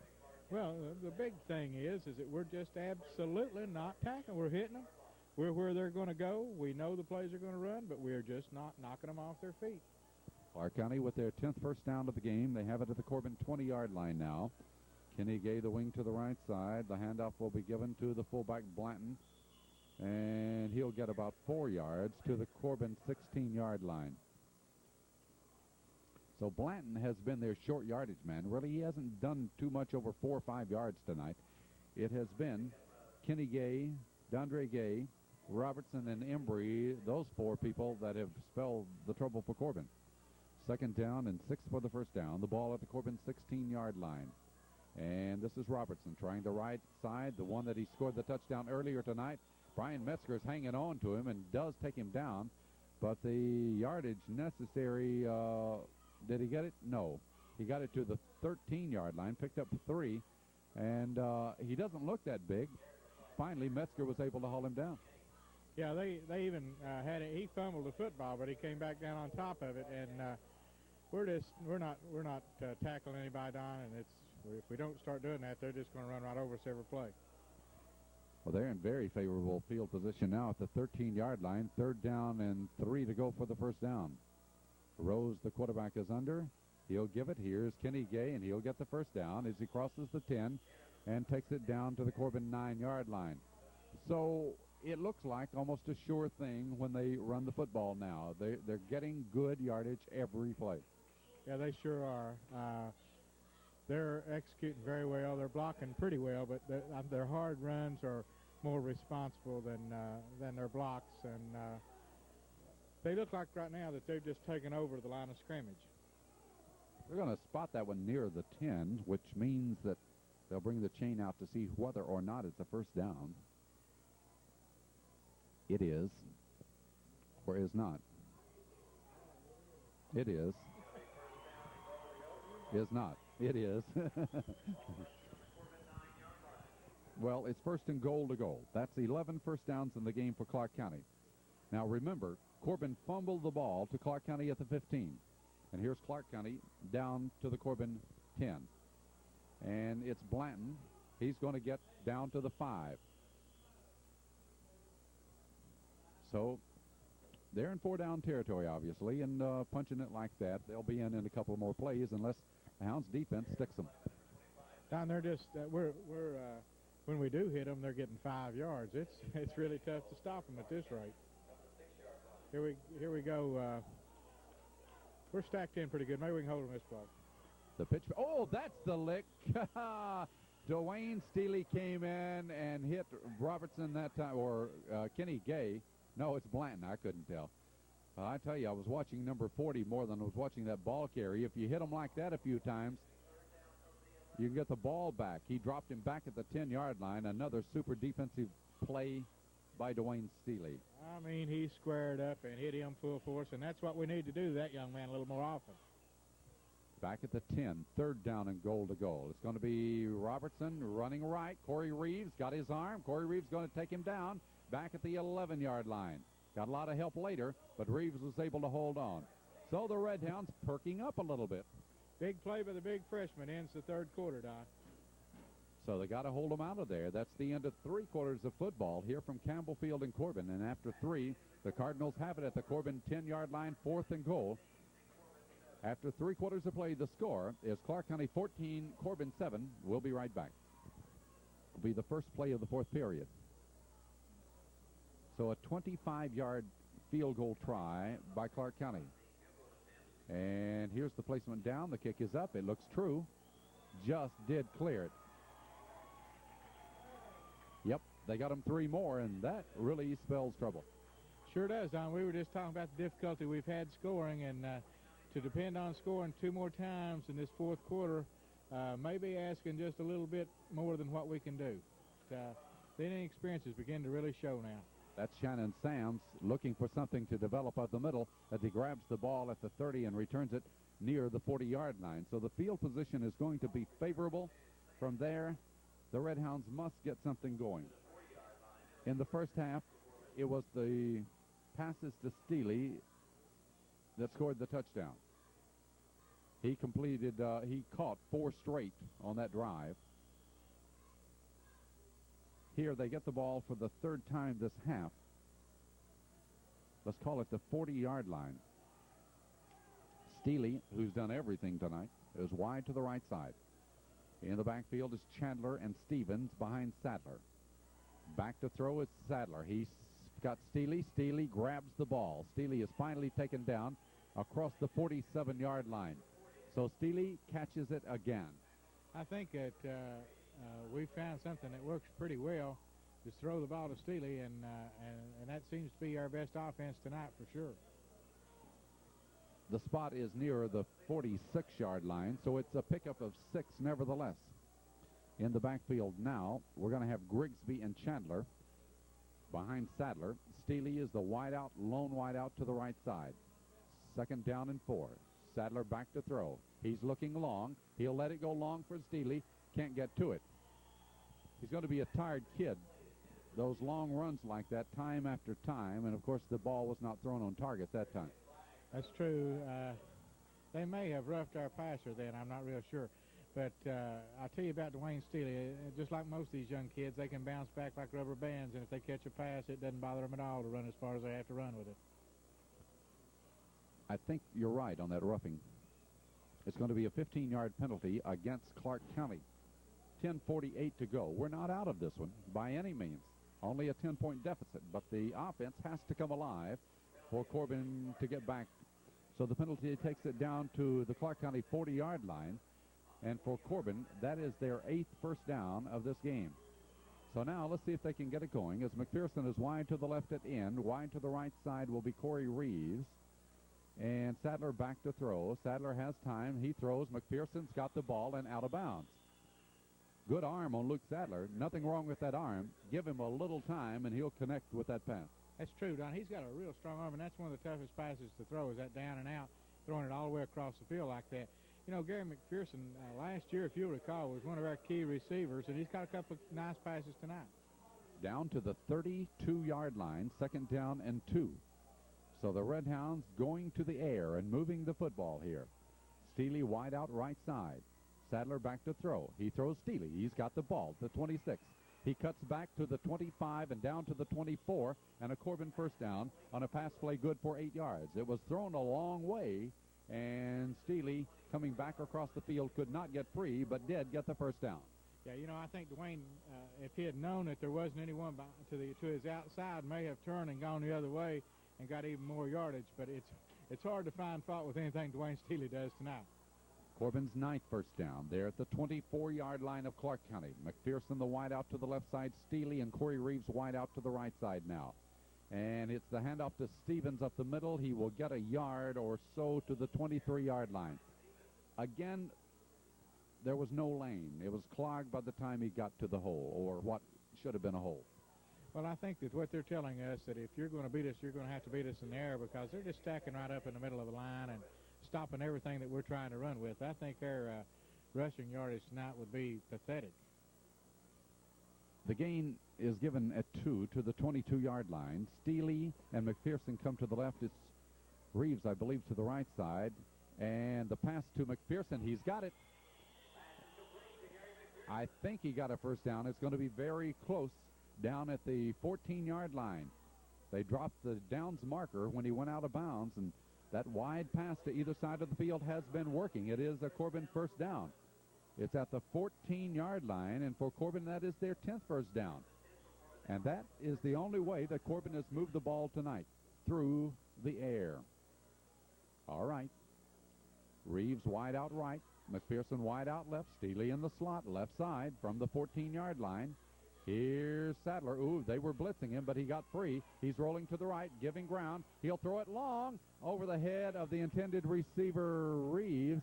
Well, the big thing is that we're just absolutely not tackling. We're hitting them. We're where they're going to go. We know the plays are going to run, but we're just not knocking them off their feet. Clark County with their 10th first down of the game. They have it at the Corbin 20-yard line now. Kenny Gay, the wing to the right side. The handoff will be given to the fullback Blanton, and he'll get about 4 yards to the Corbin 16-yard line. So Blanton has been their short yardage man. Really, he hasn't done too much over 4 or 5 yards tonight. It has been Kenny Gay, Dondre Gay, Robertson, and Embry, those 4 people that have spelled the trouble for Corbin. 2nd down and 6 for the first down. The ball at the Corbin 16-yard line. And this is Robertson trying the right side, the one that he scored the touchdown earlier tonight. Brian Metzger is hanging on to him and does take him down. But the yardage necessary, did he get it? No. He got it to the 13-yard line, picked up 3, and he doesn't look that big. Finally, Metzger was able to haul him down. Yeah, they even had it. He fumbled the football, but he came back down on top of it, and we're not tackling anybody down, and if we don't start doing that, they're just going to run right over us every play. Well, they're in very favorable field position now at the 13-yard line. 3rd down and 3 to go for the first down. Rose, the quarterback, is under. He'll give it. Here's Kenny Gay, and he'll get the first down as he crosses the 10 and takes it down to the Corbin 9-yard line. So it looks like almost a sure thing when they run the football now. They're getting good yardage every play. Yeah, they sure are. They're executing very well. They're blocking pretty well, but their hard runs are more responsible than their blocks, and they look like right now that they've just taken over the line of scrimmage. They're going to spot that one near the 10, which means that they'll bring the chain out to see whether or not it's a first down. It is, or is not. It is. Is not. It is. Well, it's 1st and goal to go. That's 11 first downs in the game for Clark County. Now, remember, Corbin fumbled the ball to Clark County at the 15. And here's Clark County down to the Corbin 10. And it's Blanton. He's going to get down to the 5. So they're in 4-down territory, obviously, and punching it like that. They'll be in a couple more plays unless the Hounds defense sticks them. Down there, just when we do hit them, they're getting 5 yards. It's really tough to stop them at this rate. Here we go. We're stacked in pretty good. Maybe we can hold them this block. The pitch. Oh, that's the lick. Dwayne Steele came in and hit Robertson that time, or Kenny Gay. No, it's Blanton. I couldn't tell. I tell you, I was watching number 40 more than I was watching that ball carry. If you hit him like that a few times, you can get the ball back. He dropped him back at the 10-yard line. Another super defensive play by Dwayne Steele. I mean, he squared up and hit him full force, and that's what we need to do to that young man a little more often. Back at the 10, 3rd down and goal to go. It's going to be Robertson running right. Corey Reeves got his arm. Corey Reeves going to take him down back at the 11-yard line. Got a lot of help later, but Reeves was able to hold on. So the Red Hounds perking up a little bit. Big play by the big freshman ends the 3rd quarter, Don. So they got to hold them out of there. That's the end of 3 quarters of football here from Campbell Field and Corbin. And after 3, the Cardinals have it at the Corbin 10-yard line, 4th and goal. After 3 quarters of play, the score is Clark County 14, Corbin 7. We'll be right back. It'll be the first play of the 4th period. So a 25-yard field goal try by Clark County. And here's the placement down. The kick is up. It looks true. Just did clear it. Yep, they got him 3 more, and that really spells trouble. Sure does, Don. We were just talking about the difficulty we've had scoring, and to depend on scoring 2 more times in this 4th quarter, maybe asking just a little bit more than what we can do. The inexperience is beginning to really show now. That's Shannon Sams looking for something to develop up the middle as he grabs the ball at the 30 and returns it near the 40-yard line. So the field position is going to be favorable. From there, the Red Hounds must get something going. In the first half, it was the passes to Steele that scored the touchdown. He caught 4 straight on that drive. Here they get the ball for the 3rd time this half. Let's call it the 40-yard line. Steele, who's done everything tonight, is wide to the right side. In the backfield is Chandler and Stevens behind Sadler. Back to throw is Sadler. He's got Steele. Steele grabs the ball. Steele is finally taken down across the 47-yard line. So Steele catches it again. I think that we found something that works pretty well. Just throw the ball to Steele, and that seems to be our best offense tonight for sure. The spot is near the 46-yard line, so it's a pickup of 6 nevertheless. In the backfield now, we're going to have Grigsby and Chandler behind Sadler. Steele is the lone wide out to the right side. 2nd down and 4. Sadler back to throw. He's looking long. He'll let it go long for Steely. Can't get to it. He's going to be a tired kid. Those long runs like that time after time, and of course the ball was not thrown on target that time. That's true. They may have roughed our passer then. I'm not real sure. But I'll tell you about Dwayne Steely. Just like most of these young kids, they can bounce back like rubber bands, and if they catch a pass, it doesn't bother them at all to run as far as they have to run with it. I think you're right on that roughing. It's going to be a 15-yard penalty against Clark County. 10:48 to go. We're not out of this one by any means. Only a 10-point deficit, but the offense has to come alive for Corbin to get back. So the penalty takes it down to the Clark County 40-yard line. And for Corbin, that is their 8th first down of this game. So now let's see if they can get it going. As McPherson is wide to the left at end, wide to the right side will be Corey Reeves. And Sadler back to throw. Sadler has time. He throws. McPherson's got the ball and out of bounds. Good arm on Luke Sadler. Nothing wrong with that arm. Give him a little time, and he'll connect with that pass. That's true, Don. He's got a real strong arm, and that's one of the toughest passes to throw is that down and out, throwing it all the way across the field like that. You know, Gary McPherson, last year, if you'll recall, was one of our key receivers, and he's got a couple of nice passes tonight. Down to the 32-yard line, 2nd down and 2. So the Red Hounds going to the air and moving the football here. Steely wide out right side. Sadler back to throw. He throws Steely. He's got the ball, the 26. He cuts back to the 25 and down to the 24, and a Corbin first down on a pass play good for 8 yards. It was thrown a long way, and Steely, coming back across the field, could not get free, but did get the first down. Yeah, you know, I think Dwayne, if he had known that there wasn't anyone to his outside, may have turned and gone the other way and got even more yardage. But it's hard to find fault with anything Dwayne Steely does tonight. Corbin's 9th first down. They're at the 24-yard line of Clark County. McPherson the wide out to the left side. Steely and Corey Reeves wide out to the right side now. And it's the handoff to Stevens up the middle. He will get a yard or so to the 23-yard line. Again, there was no lane. It was clogged by the time he got to the hole, or what should have been a hole. Well, I think that what they're telling us, that if you're going to beat us, you're going to have to beat us in the air, because they're just stacking right up in the middle of the line and stopping everything that we're trying to run with. I think our rushing yardage tonight would be pathetic. The gain is given at 2 to the 22-yard line. Steely and McPherson come to the left. It's Reeves, I believe, to the right side. And the pass to McPherson, he's got it. I think he got a first down. It's going to be very close down at the 14-yard line. They dropped the downs marker when he went out of bounds, and that wide pass to either side of the field has been working. It is a Corbin first down. It's at the 14-yard line, and for Corbin, that is their 10th first down. And that is the only way that Corbin has moved the ball tonight, through the air. All right. Reeves wide out right. McPherson wide out left. Steely in the slot, left side from the 14-yard line. Here's Sadler. Ooh, they were blitzing him, but he got free. He's rolling to the right, giving ground. He'll throw it long over the head of the intended receiver, Reeves.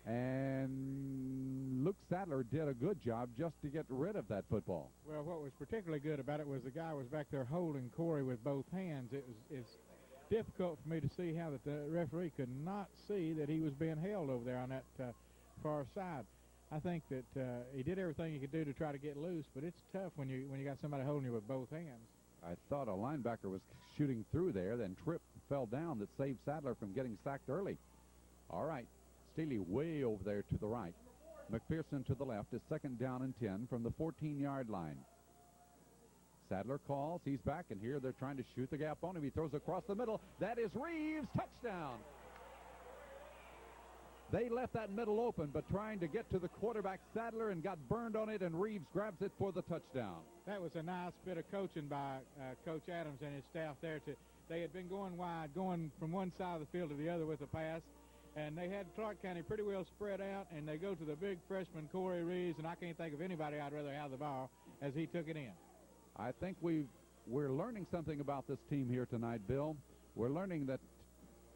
And Luke Sadler did a good job just to get rid of that football. Well, what was particularly good about it was the guy was back there holding Corey with both hands. It's difficult for me to see how that the referee could not see that he was being held over there on that far side. I think that he did everything he could do to try to get loose, but it's tough when you got somebody holding you with both hands. I thought a linebacker was shooting through there, then tripped, fell down, that saved Sadler from getting sacked early. All right, Steely way over there to the right. McPherson to the left is 2nd down and 10 from the 14-yard line. Sadler calls. He's back, and here they're trying to shoot the gap on him. He throws across the middle. That is Reeves. Touchdown. They left that middle open, but trying to get to the quarterback, Sadler, and got burned on it, and Reeves grabs it for the touchdown. That was a nice bit of coaching by Coach Adams and his staff there. They had been going wide, going from one side of the field to the other with the pass, and they had Clark County pretty well spread out, and they go to the big freshman Corey Reeves, and I can't think of anybody I'd rather have the ball as he took it in. I think we're learning something about this team here tonight, Bill. We're learning that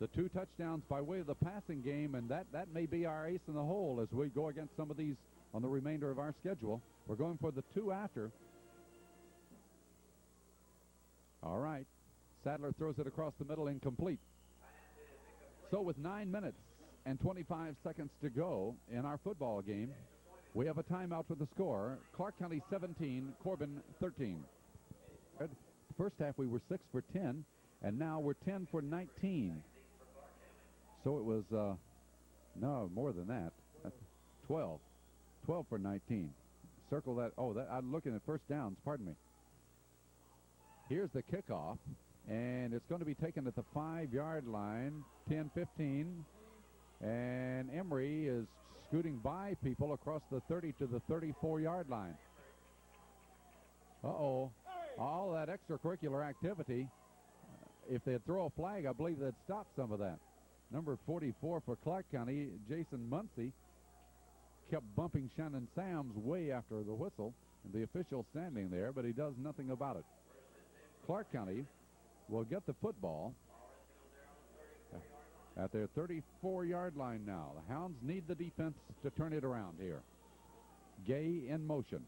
the 2 touchdowns by way of the passing game, and that may be our ace in the hole as we go against some of these on the remainder of our schedule. We're going for the 2 after. All right. Sadler throws it across the middle, incomplete. So with 9 minutes and 25 seconds to go in our football game. We have a timeout with the score. Clark County 17, Corbin 13. First half we were 6 for 10, and now we're 10 for 19. So it was, no, more than that. 12. 12 for 19. Circle that. Oh, I'm looking at first downs. Pardon me. Here's the kickoff, and it's going to be taken at the 5-yard line, 10-15. And Emory is scooting by people across the 30 to the 34-yard line. Uh-oh. All that extracurricular activity. If they'd throw a flag, I believe they'd stop some of that. Number 44 for Clark County, Jason Muncie, kept bumping Shannon Sams way after the whistle. The official standing there, but he does nothing about it. Clark County will get the football at their 34-yard line now. The Hounds need the defense to turn it around here. Gay in motion.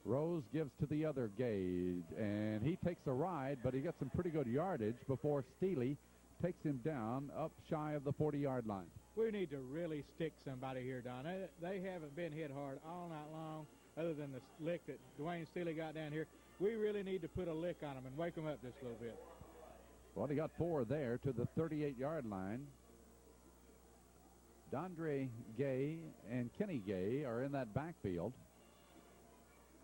Rose gives to the other Gay, and he takes a ride, but he gets some pretty good yardage before Steely takes him down up shy of the 40-yard line. We need to really stick somebody here, Don. They haven't been hit hard all night long, other than the lick that Dwayne Steely got down here. We really need to put a lick on them and wake them up just a little bit. Well, he got 4 there to the 38-yard line. Dondre Gay and Kenny Gay are in that backfield,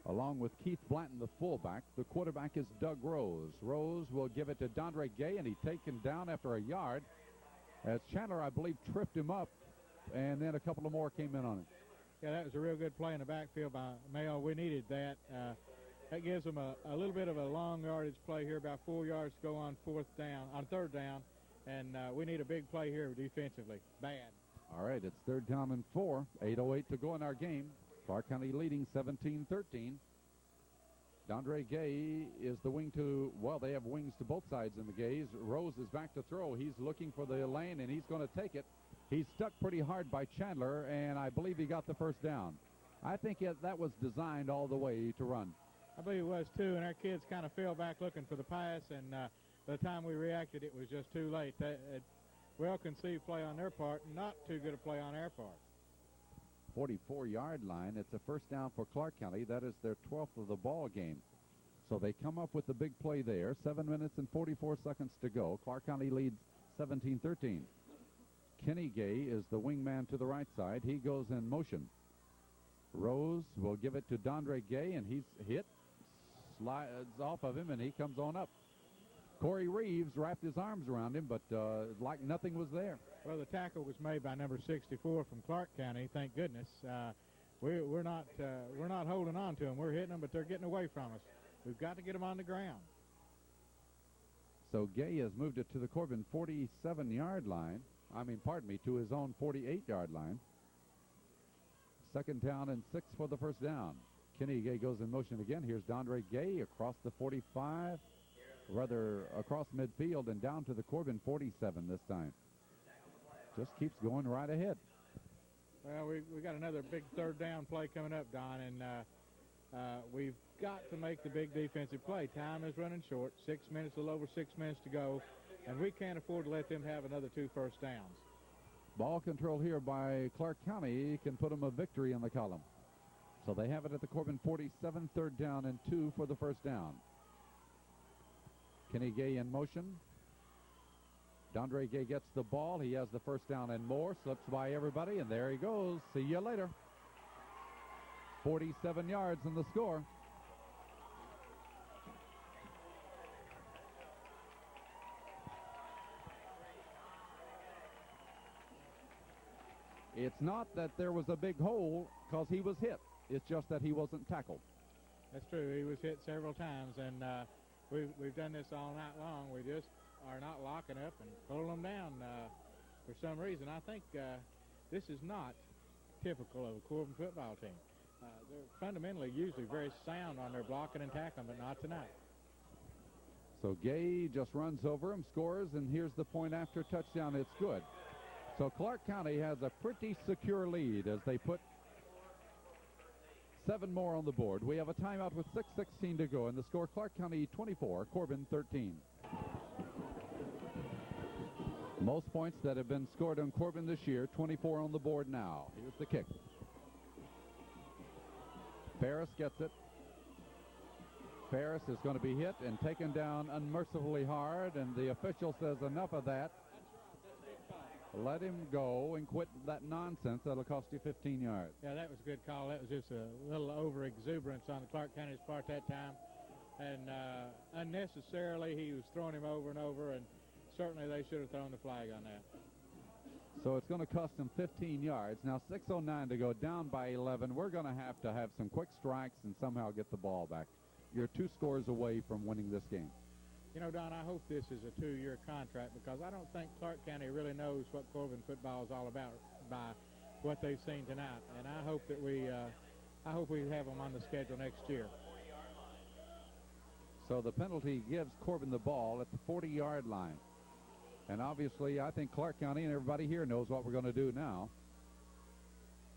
along with Keith Blanton, the fullback. The quarterback is Doug Rose. Rose will give it to Dondre Gay, and he's taken down after a yard, as Chandler, I believe, tripped him up, and then a couple of more came in on him. Yeah, that was a real good play in the backfield by Mayo. We needed that. That gives them a little bit of a long yardage play here, about 4 yards to go on third down, and we need a big play here defensively. Bad. All right, it's 3rd down and 4. 8:08 to go in our game. Clark County leading 17-13. Dondre Gay is the wing to, well, they have wings to both sides in the Gays. Rose is back to throw. He's looking for the lane, and he's going to take it. He's stuck pretty hard by Chandler, and I believe he got the first down. I think that was designed all the way to run. I believe it was, too, and our kids kind of fell back looking for the pass, and by the time we reacted, it was just too late. Well-conceived play on their part, not too good a play on our part. 44-yard line. It's a first down for Clark County. That is their 12th of the ball game. So they come up with the big play there. 7 minutes and 44 seconds to go. Clark County leads 17-13. Kenny Gay is the wingman to the right side. He goes in motion. Rose will give it to Dondre Gay, and he's hit. Slides off of him, and he comes on up. Corey Reeves wrapped his arms around him, but like nothing was there. Well, the tackle was made by number 64 from Clark County. Thank goodness. We're not holding on to them. We're hitting them, but they're getting away from us. We've got to get them on the ground. So Gay has moved it to the Corbin 47-yard line. To his own 48-yard line. 2nd down and 6 for the first down. Kenny Gay goes in motion again. Here's Dondre Gay across the 45, rather across midfield and down to the Corbin 47 this time. Just keeps going right ahead. Well, we got another big 3rd down play coming up, Don, and we've got to make the big defensive play. Time is running short. 6 minutes, a little over 6 minutes to go, and we can't afford to let them have another 2 first downs. Ball control here by Clark County can put them a victory in the column. So they have it at the Corbin 47, 3rd down and 2 for the first down. Kenny Gay in motion. Dondre Gay gets the ball. He has the first down and more. Slips by everybody, and there he goes. See you later. 47 yards in the score. It's not that there was a big hole because he was hit. It's just that he wasn't tackled. That's true. He was hit several times, and we've done this all night long. We just are not locking up and pulling them down for some reason. I think this is not typical of a Corbin football team. They're fundamentally usually very sound on their blocking and tackling, but not tonight. So Gay just runs over him, scores, and here's the point after touchdown. It's good. So Clark County has a pretty secure lead as they put 7 more on the board. We have a timeout with 6:16 to go, and the score Clark County 24, Corbin 13. Most points that have been scored on Corbin this year, 24 on the board now. Here's the kick. Ferris gets it. Ferris is going to be hit and taken down unmercifully hard, and the official says enough of that. Let him go and quit that nonsense. That'll cost you 15 yards. Yeah, that was a good call. That was just a little over-exuberance on the Clark County's part that time. And unnecessarily, he was throwing him over and over, and certainly they should have thrown the flag on that. So it's going to cost them 15 yards. Now 6:09 to go, down by 11. We're going to have some quick strikes and somehow get the ball back. You're 2 scores away from winning this game. You know, Don, I hope this is a 2-year contract, because I don't think Clark County really knows what Corbin football is all about by what they've seen tonight. And I hope that we have them on the schedule next year. So the penalty gives Corbin the ball at the 40-yard line. And obviously, I think Clark County and everybody here knows what we're going to do now.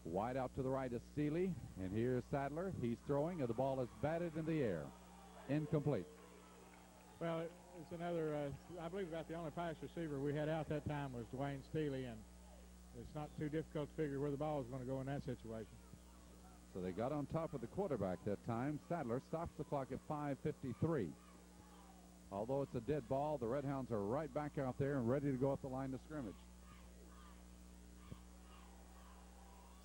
Wide out to the right is Seeley, and here's Sadler. He's throwing, and the ball is batted in the air. Incomplete. Well, it's another, I believe about the only pass receiver we had out that time was Dwayne Steely, and it's not too difficult to figure where the ball is going to go in that situation. So they got on top of the quarterback that time. Sadler stops the clock at 5:53. Although it's a dead ball, the Red Hounds are right back out there and ready to go up the line of scrimmage.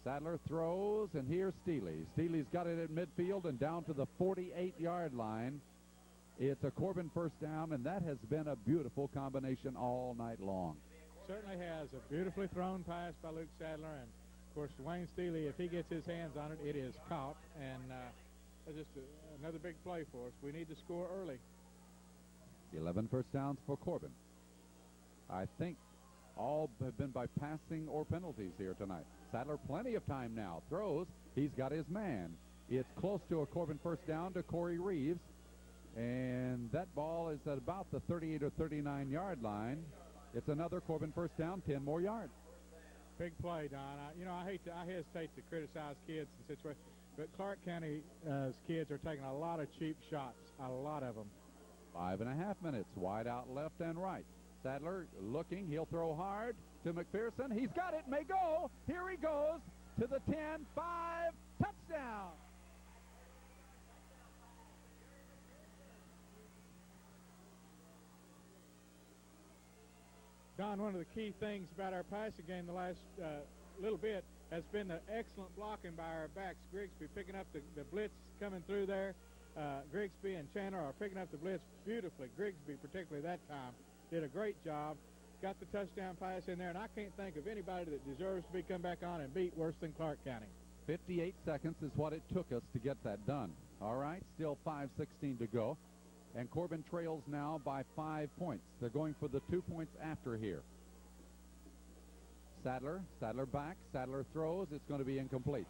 Sadler throws, and here's Steely. Steely's got it at midfield and down to the 48-yard line. It's a Corbin first down, and that has been a beautiful combination all night long. Certainly has. A beautifully thrown pass by Luke Sadler, and of course Dwayne Steely, if he gets his hands on it, it is caught, and that's just another big play for us. We need to score early. 11 first downs for Corbin. I think all have been by passing or penalties here tonight. Sadler, plenty of time now. Throws. He's got his man. It's close to a Corbin first down to Corey Reeves. And that ball is at about the 38 or 39-yard line. It's another Corbin first down, 10 more yards. Big play, Don. I hesitate to criticize kids in situations, but Clark County's kids are taking a lot of cheap shots, a lot of them. 5.5 minutes, wide out left and right. Sadler looking, he'll throw hard to McPherson. He's got it, may go. Here he goes to the 10, 5, touchdown. Don, one of the key things about our passing game the last little bit has been the excellent blocking by our backs. Grigsby picking up the blitz coming through there. Grigsby and Chandler are picking up the blitz beautifully. Grigsby, particularly that time, did a great job. Got the touchdown pass in there, and I can't think of anybody that deserves to be come back on and beat worse than Clark County. 58 seconds is what it took us to get that done. All right, still 5:16 to go. And Corbin trails now by 5 points. They're going for the 2 points after here. Sadler back. Sadler throws. It's going to be incomplete.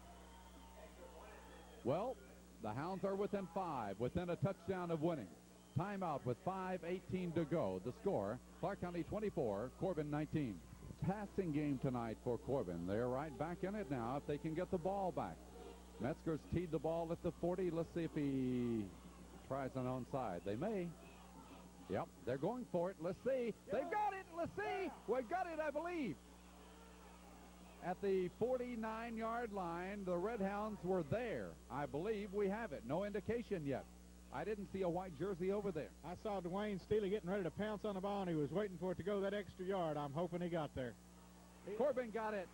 Well, the Hounds are within 5, within a touchdown of winning. Timeout with 5:18 to go. The score, Clark County 24, Corbin 19. Passing game tonight for Corbin. They're right back in it now if they can get the ball back. Metzger's teed the ball at the 40. Let's see if he tries an onside. They may. Yep, they're going for it. Let's see. They've got it. Let's see. We've got it, I believe. At the 49-yard line, the Red Hounds were there. I believe we have it. No indication yet. I didn't see a white jersey over there. I saw Dwayne Steely getting ready to pounce on the ball, and he was waiting for it to go that extra yard. I'm hoping he got there. Corbin got it.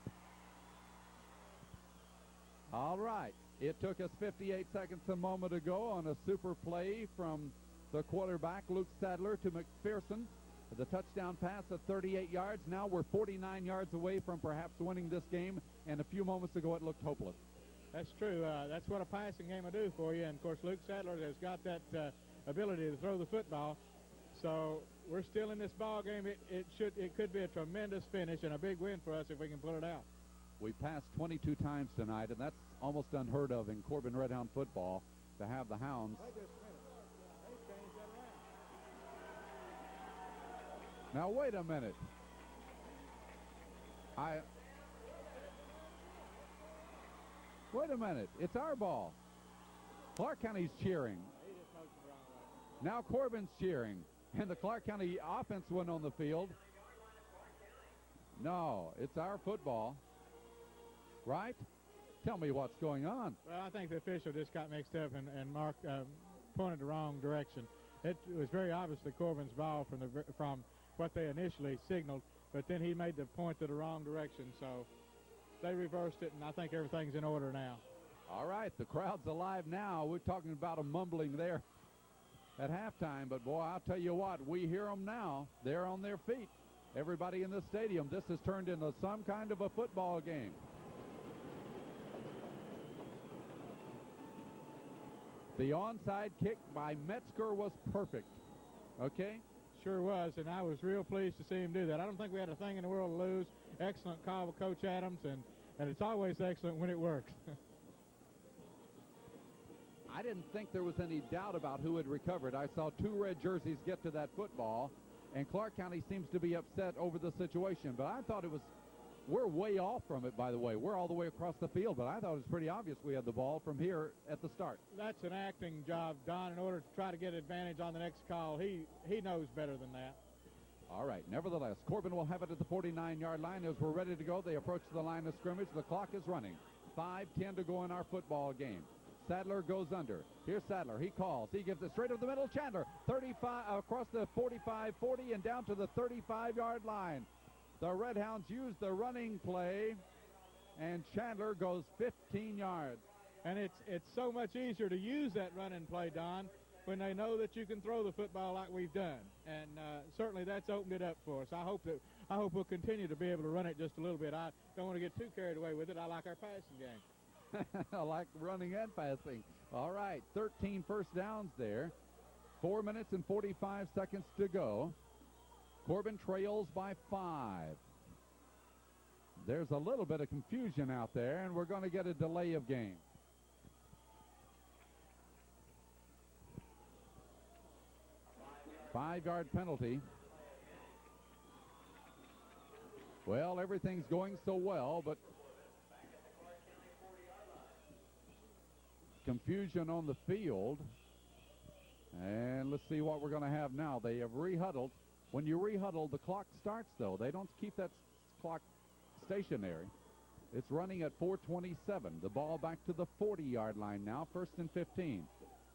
All right. It took us 58 seconds a moment ago on a super play from the quarterback, Luke Sadler, to McPherson. The touchdown pass of 38 yards. Now we're 49 yards away from perhaps winning this game, and a few moments ago it looked hopeless. That's true. That's what a passing game will do for you. And, of course, Luke Sadler has got that ability to throw the football. So we're still in this ball game. It could be a tremendous finish and a big win for us if we can pull it out. We passed 22 times tonight, and that's almost unheard of in Corbin Red Hound football to have the Hounds. Wait just a minute. They changed that around. Now, wait a minute. Wait a minute. It's our ball. Clark County's cheering. Now Corbin's cheering. And the Clark County offense went on the field. No, it's our football. Right? Tell me what's going on. Well, I think the official just got mixed up and Mark pointed the wrong direction. It was very obviously Corbin's ball from what they initially signaled, but then he made the point to the wrong direction, so they reversed it, and I think everything's in order now. All right, the crowd's alive now. We're talking about a mumbling there at halftime, but boy, I'll tell you what, we hear them now. They're on their feet. Everybody in the stadium, this has turned into some kind of a football game. The onside kick by Metzger was perfect. Okay? Sure was, and I was real pleased to see him do that. I don't think we had a thing in the world to lose. Excellent call with Coach Adams, and it's always excellent when it works. I didn't think there was any doubt about who had recovered. I saw two red jerseys get to that football, and Clark County seems to be upset over the situation. But I thought it was, we're way off from it, by the way. We're all the way across the field, but I thought it was pretty obvious we had the ball from here at the start. That's an acting job, Don, in order to try to get advantage on the next call. He knows better than that. All right, nevertheless, Corbin will have it at the 49-yard line. As we're ready to go, they approach the line of scrimmage. The clock is running. 5:10 to go in our football game. Sadler goes under. Here's Sadler. He calls. He gives it straight up the middle. Chandler, 35 across the 45-40 and down to the 35-yard line. The Redhounds use the running play, and Chandler goes 15 yards. And it's so much easier to use that running play, Don, when they know that you can throw the football like we've done. And certainly that's opened it up for us. I hope we'll continue to be able to run it just a little bit. I don't want to get too carried away with it. I like our passing game. I like running and passing. All right, 13 first downs there. 4 minutes and 45 seconds to go. Corbin trails by 5. There's a little bit of confusion out there, and we're going to get a delay of game. Five-yard penalty. Well, everything's going so well, but confusion on the field. And let's see what we're going to have now. They have rehuddled. When you rehuddle, the clock starts, though. They don't keep that clock stationary. It's running at 4:27. The ball back to the 40-yard line now, 1st and 15.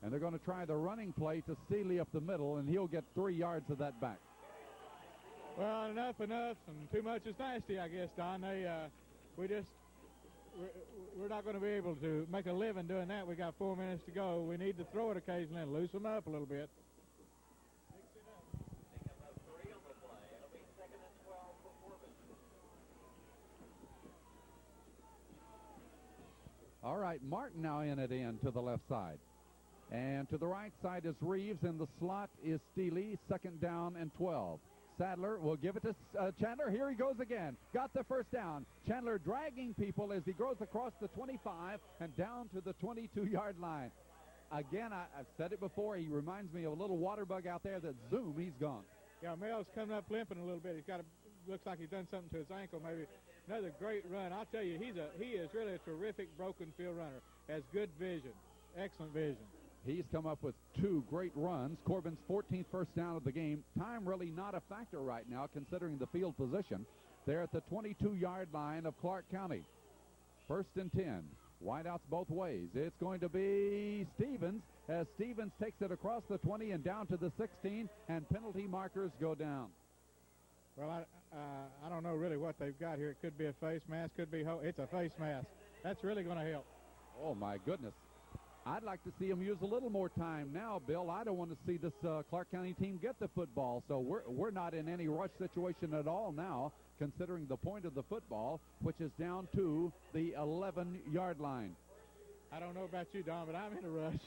And they're going to try the running play to Seeley up the middle, and he'll get 3 yards of that back. Well, enough, and too much is nasty, I guess, Don. We're not going to be able to make a living doing that. We got 4 minutes to go. We need to throw it occasionally and loosen them up a little bit. All right, Martin now in it in to the left side. And to the right side is Reeves, and the slot is Steely, 2nd down and 12. Sadler will give it to Chandler. Here he goes again. Got the first down. Chandler dragging people as he goes across the 25 and down to the 22-yard line. Again, I've said it before, he reminds me of a little water bug out there that zoom, he's gone. Yeah, Mel's coming up limping a little bit. Looks like he's done something to his ankle maybe. Another great run. I'll tell you, he is really a terrific broken field runner. Has good vision, excellent vision. He's come up with 2 great runs. Corbin's 14th first down of the game. Time really not a factor right now considering the field position. They're at the 22-yard line of Clark County. 1st and 10. Wideouts both ways. It's going to be Stevens as Stevens takes it across the 20 and down to the 16, and penalty markers go down. Well, I don't know really what they've got here. It could be a face mask, could be it's a face mask. That's really going to help. Oh, my goodness. I'd like to see him use a little more time now, Bill. I don't want to see this Clark County team get the football, so we're not in any rush situation at all now, considering the point of the football, which is down to the 11-yard line. I don't know about you, Don, but I'm in a rush.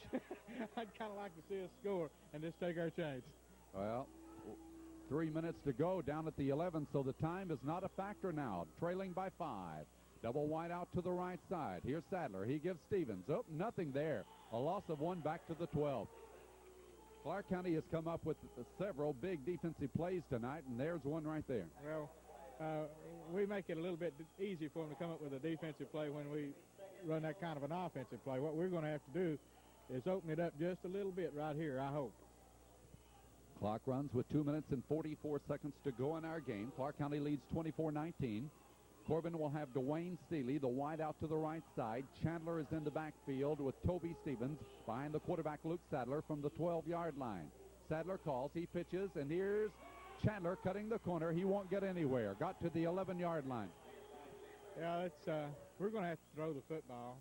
I'd kind of like to see us score and just take our chance. Well, 3 minutes to go down at the 11, so the time is not a factor now, trailing by 5. Double wide out to the right side. Here's Sadler. He gives Stevens. Oh, nothing there. A loss of 1 back to the 12. Clark County has come up with several big defensive plays tonight, and there's one right there. Well, we make it a little bit easy for them to come up with a defensive play when we run that kind of an offensive play. What we're going to have to do is open it up just a little bit right here, I hope. Clock runs with 2 minutes and 44 seconds to go in our game. Clark County leads 24-19. Corbin will have Dwayne Steely, the wide out to the right side. Chandler is in the backfield with Toby Stevens behind the quarterback Luke Sadler from the 12-yard line. Sadler calls, he pitches, and here's Chandler cutting the corner. He won't get anywhere. Got to the 11-yard line. Yeah, we're going to have to throw the football.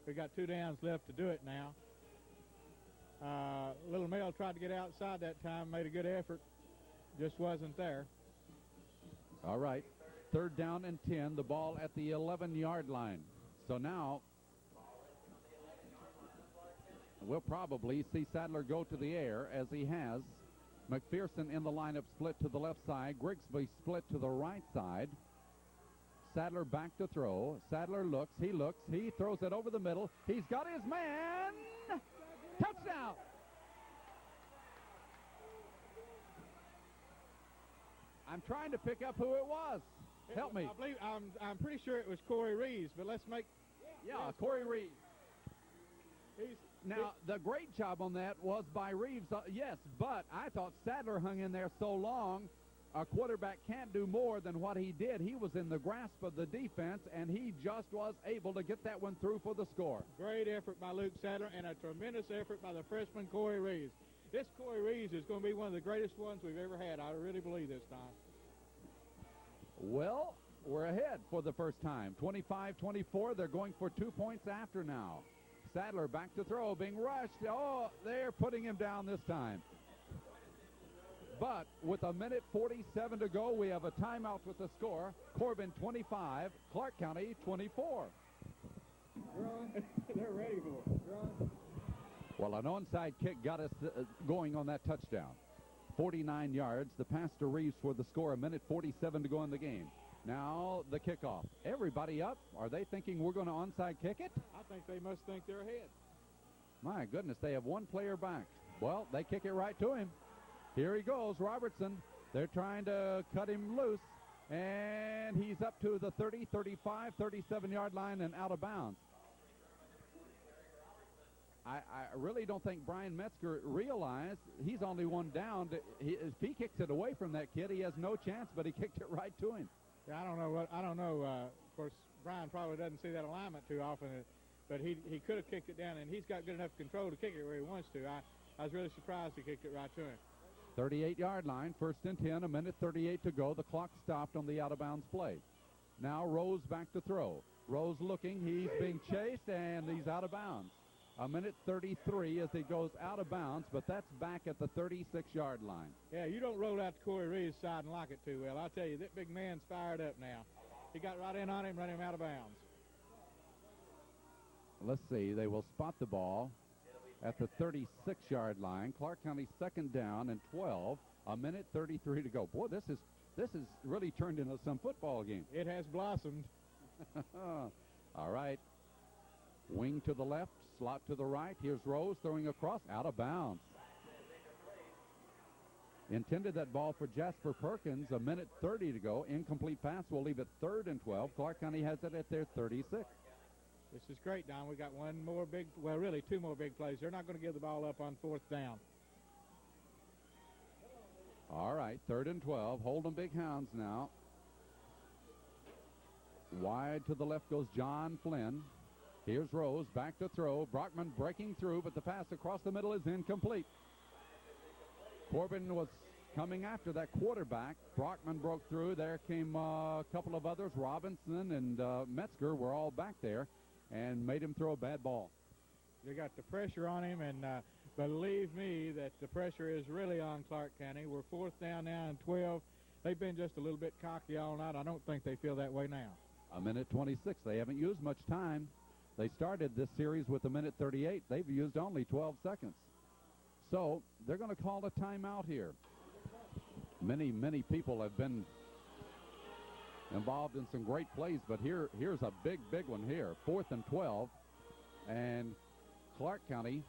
We got 2 downs left to do it now. Little Mel tried to get outside that time, made a good effort, just wasn't there. All right, 3rd down and 10, the ball at the 11-yard line. So now we'll probably see Sadler go to the air, as he has. McPherson in the lineup, split to the left side. Grigsby split to the right side. Sadler back to throw. Sadler looks, he throws it over the middle. He's got his man. Touchdown! I'm trying to pick up who it was. Help me. I believe I'm pretty sure it was Corey Reeves, but let's make. Yeah, Corey Reeves. Now, the great job on that was by Reeves, yes, but I thought Sadler hung in there so long. A quarterback can't do more than what he did. He was in the grasp of the defense, and he just was able to get that one through for the score. Great effort by Luke Sadler and a tremendous effort by the freshman Corey Reeves. This Corey Reeves is going to be one of the greatest ones we've ever had. I really believe this time. Well, we're ahead for the first time. 25-24. They're going for 2 points after now. Sadler back to throw, being rushed. Oh, they're putting him down this time. But with 1:47 to go, we have a timeout with the score. Corbin 25, Clark County 24. They're ready for it. Well, an onside kick got us going on that touchdown. 49 yards. The pass to Reeves for the score. 1:47 to go in the game. Now the kickoff. Everybody up? Are they thinking we're going to onside kick it? I think they must think they're ahead. My goodness, they have one player back. Well, they kick it right to him. Here he goes, Robertson. They're trying to cut him loose, and he's up to the 30, 35, 37-yard line and out of bounds. I really don't think Brian Metzger realized he's only one down. If he kicks it away from that kid, he has no chance, but he kicked it right to him. Yeah, I don't know. Of course, Brian probably doesn't see that alignment too often, but he could have kicked it down, and he's got good enough control to kick it where he wants to. I was really surprised he kicked it right to him. 38-yard line, 1st and 10, 1:38 to go. The clock stopped on the out-of-bounds play. Now Rose back to throw. Rose looking, he's being chased, and he's out of bounds. 1:33 as he goes out of bounds, but that's back at the 36-yard line. Yeah, you don't roll out to Corey Reeves' side and lock it too well. I'll tell you, that big man's fired up now. He got right in on him, run him out of bounds. Let's see, they will spot the ball at the 36-yard line. Clark County 2nd down and 12. 1:33 to go. Boy, this is really turned into some football game. It has blossomed. All right. Wing to the left, slot to the right. Here's Rose throwing across, out of bounds. Intended that ball for Jasper Perkins. 1:30 to go. Incomplete pass will leave it 3rd and 12. Clark County has it at their 36. This is great, Don. We got really 2 more big plays. They're not going to give the ball up on 4th down. All right, 3rd and 12. Hold them, Big Hounds now. Wide to the left goes John Flynn. Here's Rose back to throw. Brockman breaking through, but the pass across the middle is incomplete. Corbin was coming after that quarterback. Brockman broke through. There came a couple of others. Robinson and Metzger were all back there and made him throw a bad ball. They got the pressure on him, and believe me that the pressure is really on Clark County. We're 4th down now and 12. They've been just a little bit cocky all night. I don't think they feel that way now. 1:26. They haven't used much time. They started this series with 1:38. They've used only 12 seconds. So they're going to call a timeout here. Many people have been involved in some great plays, but here's a big one here. 4th and 12, and Clark County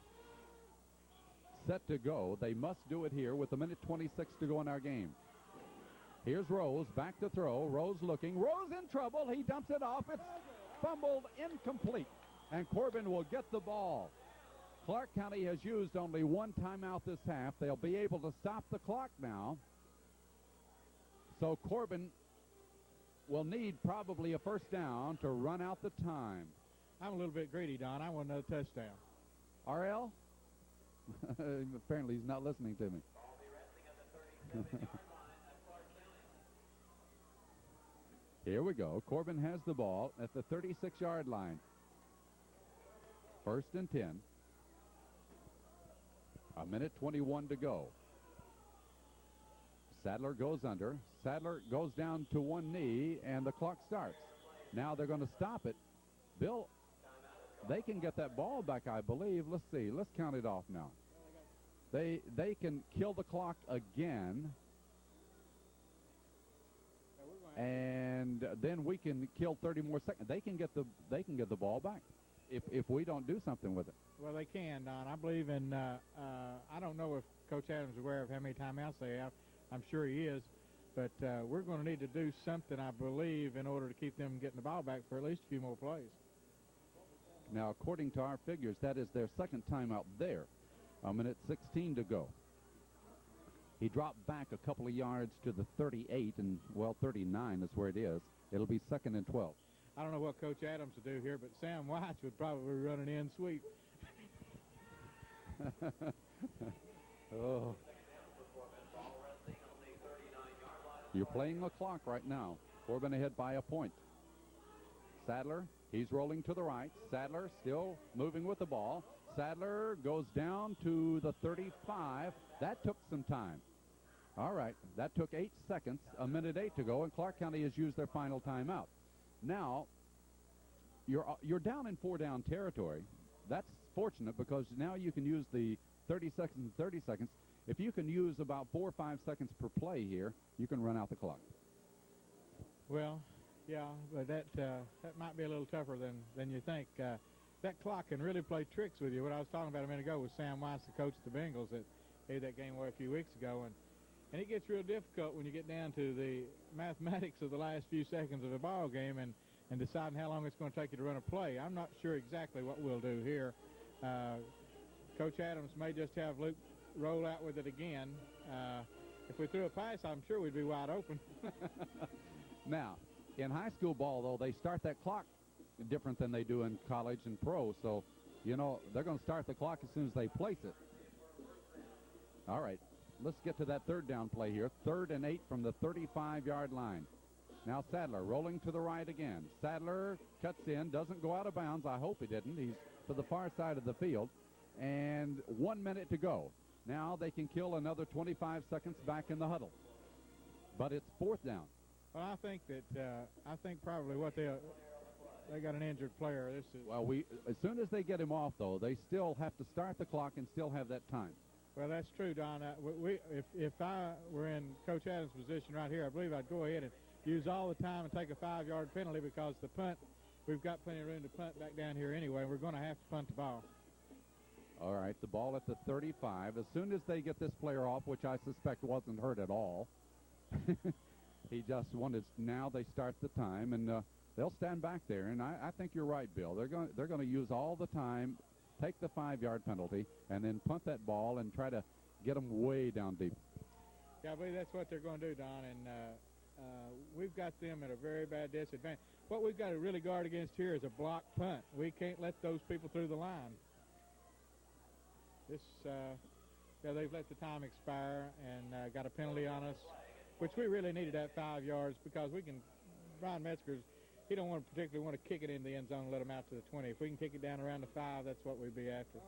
set to go. They must do it here with 1:26 to go in our game. Here's Rose back to throw. Rose looking. Rose in trouble. He dumps it off. It's fumbled, incomplete, and Corbin will get the ball. Clark County has used only one timeout this half. They'll be able to stop the clock now. So Corbin will need probably a first down to run out the time. I'm a little bit greedy, Don. I want another touchdown. RL? Apparently he's not listening to me. Here we go. Corbin has the ball at the 36-yard line. 1st and 10. A minute 21 to go. Sadler goes under. Sadler goes down to one knee, and the clock starts. Now they're going to stop it. Bill, they can get that ball back, I believe. Let's see. Let's count it off now. They can kill the clock again, and then we can kill 30 more seconds. They can get the ball back if we don't do something with it. Well, they can, Don. I believe in. I don't know if Coach Adams is aware of how many timeouts they have. I'm sure he is, but we're going to need to do something, I believe, in order to keep them getting the ball back for at least a few more plays. Now, according to our figures, that is their second timeout there. A minute 16 to go. He dropped back a couple of yards to the 38, and, well, 39 is where it is. It'll be 2nd and 12. I don't know what Coach Adams would do here, but Sam White would probably run an in sweep. Oh. You're playing the clock right now. Corbin ahead by a point. Sadler, he's rolling to the right. Sadler still moving with the ball. Sadler goes down to the 35. That took some time. All right, that took 8 seconds, a minute 8 to go, and Clark County has used their final timeout. Now, you're down in 4-down territory. That's fortunate because now you can use the 30 seconds and 30 seconds. If you can use about 4 or 5 seconds per play here, you can run out the clock. Well, yeah, but that might be a little tougher than you think. That clock can really play tricks with you. What I was talking about a minute ago was Sam Weiss, the coach of the Bengals, that gave that game away a few weeks ago, and it gets real difficult when you get down to the mathematics of the last few seconds of a ball game and deciding how long it's going to take you to run a play. I'm not sure exactly what we'll do here. Coach Adams may just have Luke roll out with it again. If we threw a pass, I'm sure we'd be wide open. Now, in high school ball, though, they start that clock different than they do in college and pro. So, you know, they're going to start the clock as soon as they place it. All right, let's get to that 3rd down play here. 3rd and 8 from the 35-yard line. Now Sadler rolling to the right again. Sadler cuts in, doesn't go out of bounds. I hope he didn't. He's to the far side of the field. And 1 minute to go. Now they can kill another 25 seconds back in the huddle. But it's 4th down. Well, I think probably what they got an injured player. Well, as soon as they get him off, though, they still have to start the clock and still have that time. Well, that's true, Don. If I were in Coach Adams' position right here, I believe I'd go ahead and use all the time and take a 5-yard penalty because the punt, we've got plenty of room to punt back down here anyway. We're going to have to punt the ball. All right, the ball at the 35. As soon as they get this player off, which I suspect wasn't hurt at all, he just wanted. Now they start the time, and they'll stand back there. And I think you're right, Bill. They're going to use all the time, take the 5-yard penalty, and then punt that ball and try to get them way down deep. Yeah, I believe that's what they're going to do, Don. And we've got them at a very bad disadvantage. What we've got to really guard against here is a block punt. We can't let those people through the line. They've let the time expire and got a penalty on us, which we really needed that 5 yards because Brian Metzger's, he don't particularly want to kick it in the end zone and let them out to the 20. If we can kick it down around the 5, that's what we'd be after.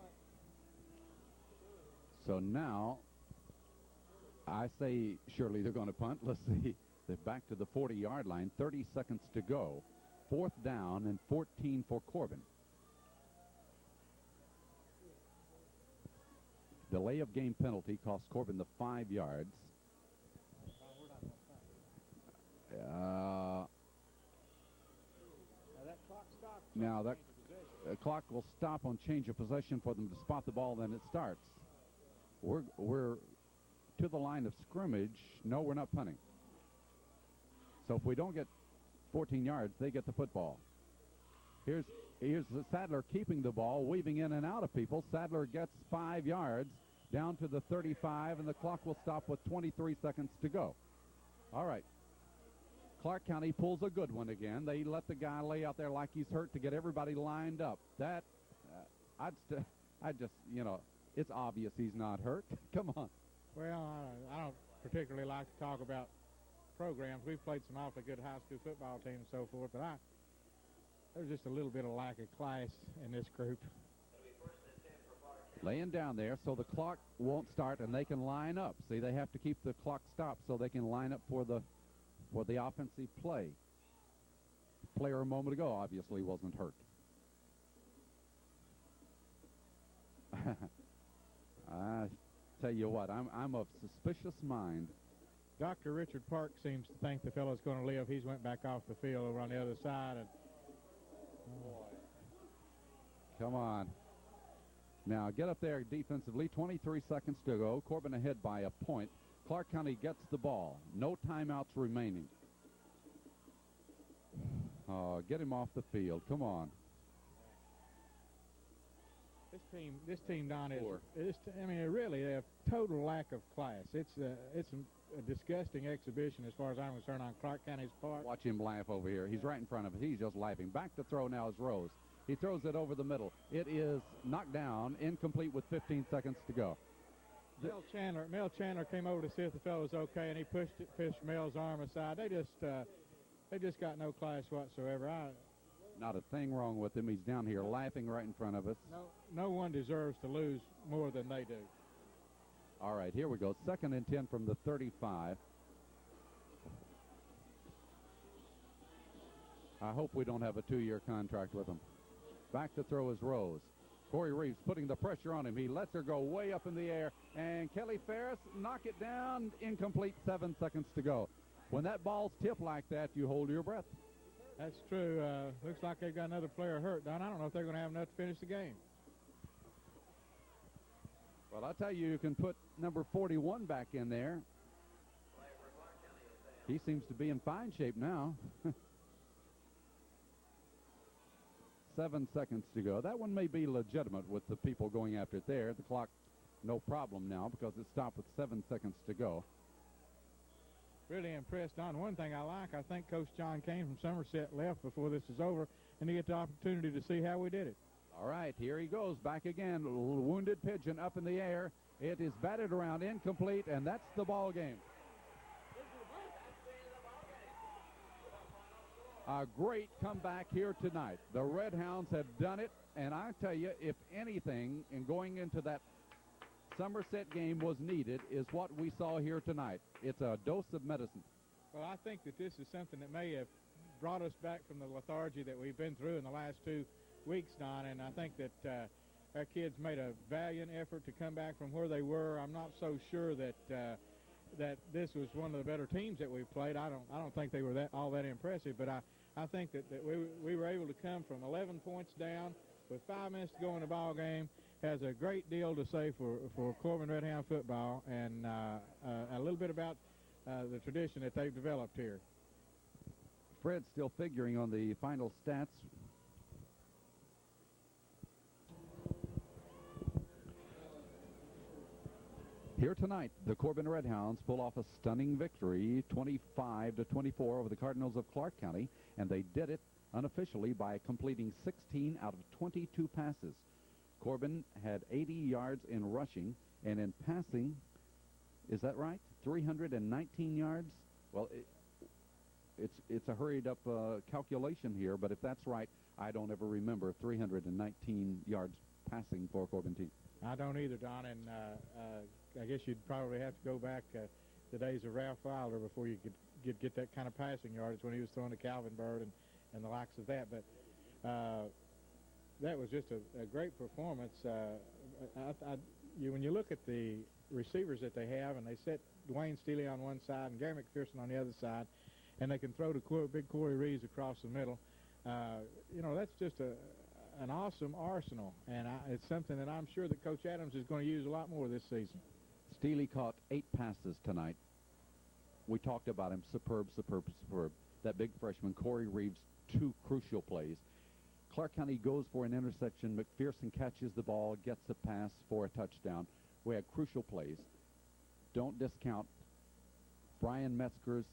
So now, I say surely they're going to punt. Let's see. They're back to the 40-yard line, 30 seconds to go. 4th down and 14 for Corbin. Delay of game penalty cost Corbin the 5 yards. Now that clock will stop on change of possession for them to spot the ball, then it starts. We're to the line of scrimmage. No, we're not punting. So if we don't get 14 yards, they get the football. Here's Here's Sadler keeping the ball, weaving in and out of people. Sadler gets 5 yards down to the 35, and the clock will stop with 23 seconds to go. All right. Clark County pulls a good one again. They let the guy lay out there like he's hurt to get everybody lined up. That, I just, you know, it's obvious he's not hurt. Come on. Well, I don't particularly like to talk about programs. We've played some awfully good high school football teams and so forth, but there's just a little bit of lack of class in this group. Laying down there so the clock won't start and they can line up. See, they have to keep the clock stopped so they can line up for the offensive play. The player a moment ago obviously wasn't hurt. I tell you what, I'm of suspicious mind. Dr. Richard Park seems to think the fellow's going to live. He's went back off the field over on the other side. And come on. Now get up there defensively. 23 seconds to go. Corbin ahead by a point. Clark County gets the ball. No timeouts remaining. Oh, get him off the field. Come on. This team, Don, I mean, really, they have total lack of class. It's a disgusting exhibition as far as I'm concerned on Clark County's part. Watch him laugh over here. He's right in front of us. He's just laughing. Back to throw now is Rose. He throws it over the middle. It is knocked down, incomplete with 15 seconds to go. Mel Chandler came over to see if the fellow was okay, and he pushed Mel's arm aside. They just got no class whatsoever. Not a thing wrong with him. He's down here laughing right in front of us. No one deserves to lose more than they do. All right, here we go. 2nd and 10 from the 35. I hope we don't have a 2-year contract with him. Back to throw is Rose. Corey Reeves putting the pressure on him. He lets her go way up in the air. And Kelly Ferris knock it down. Incomplete, 7 seconds to go. When that ball's tipped like that, you hold your breath. That's true. Looks like they've got another player hurt, Don. I don't know if they're going to have enough to finish the game. Well, I'll tell you can put number 41 back in there. He seems to be in fine shape now. 7 seconds to go. That one may be legitimate with the people going after it there. The clock, no problem now because it stopped with 7 seconds to go. Really impressed, Don. One thing I like, I think Coach John Kane from Somerset left before this is over, and he get the opportunity to see how we did it. All right, here he goes back again. A little wounded pigeon up in the air. It is batted around, incomplete, and that's the ball game. A great comeback here tonight. The Red Hounds have done it, and I tell you, if anything in going into that Somerset game was needed, is what we saw here tonight. It's a dose of medicine. Well, I think that this is something that may have brought us back from the lethargy that we've been through in the last 2 weeks, Don, and I think that our kids made a valiant effort to come back from where they were. I'm not so sure that that this was one of the better teams that we've played. I don't think they were all that impressive, but I think that we were able to come from 11 points down with 5 minutes to go in the ball game. Has a great deal to say for Corbin Red Hound football, and a little bit about the tradition that they've developed here. Fred's still figuring on the final stats. Here tonight, the Corbin Red Hounds pull off a stunning victory, 25-24 over the Cardinals of Clark County, and they did it unofficially by completing 16 out of 22 passes. Corbin had 80 yards in rushing, and in passing, is that right? 319 yards? Well, it's a hurried up calculation here, but if that's right, I don't ever remember 319 yards passing for a Corbin team. I don't either, Don, and I guess you'd probably have to go back the days of Ralph Wilder before you could get that kind of passing yardage when he was throwing to Calvin Bird and the likes of that. But that was just a great performance. When you look at the receivers that they have, and they set Dwayne Steele on one side and Gary McPherson on the other side, and they can throw to big Corey Reeves across the middle, that's just an awesome arsenal, and it's something that I'm sure that Coach Adams is going to use a lot more this season. Steele caught 8 passes tonight. We talked about him. Superb. That big freshman, Corey Reeves, 2 crucial plays. Clark County goes for an interception. McPherson catches the ball, gets a pass for a touchdown. We had crucial plays. Don't discount Brian Metzger's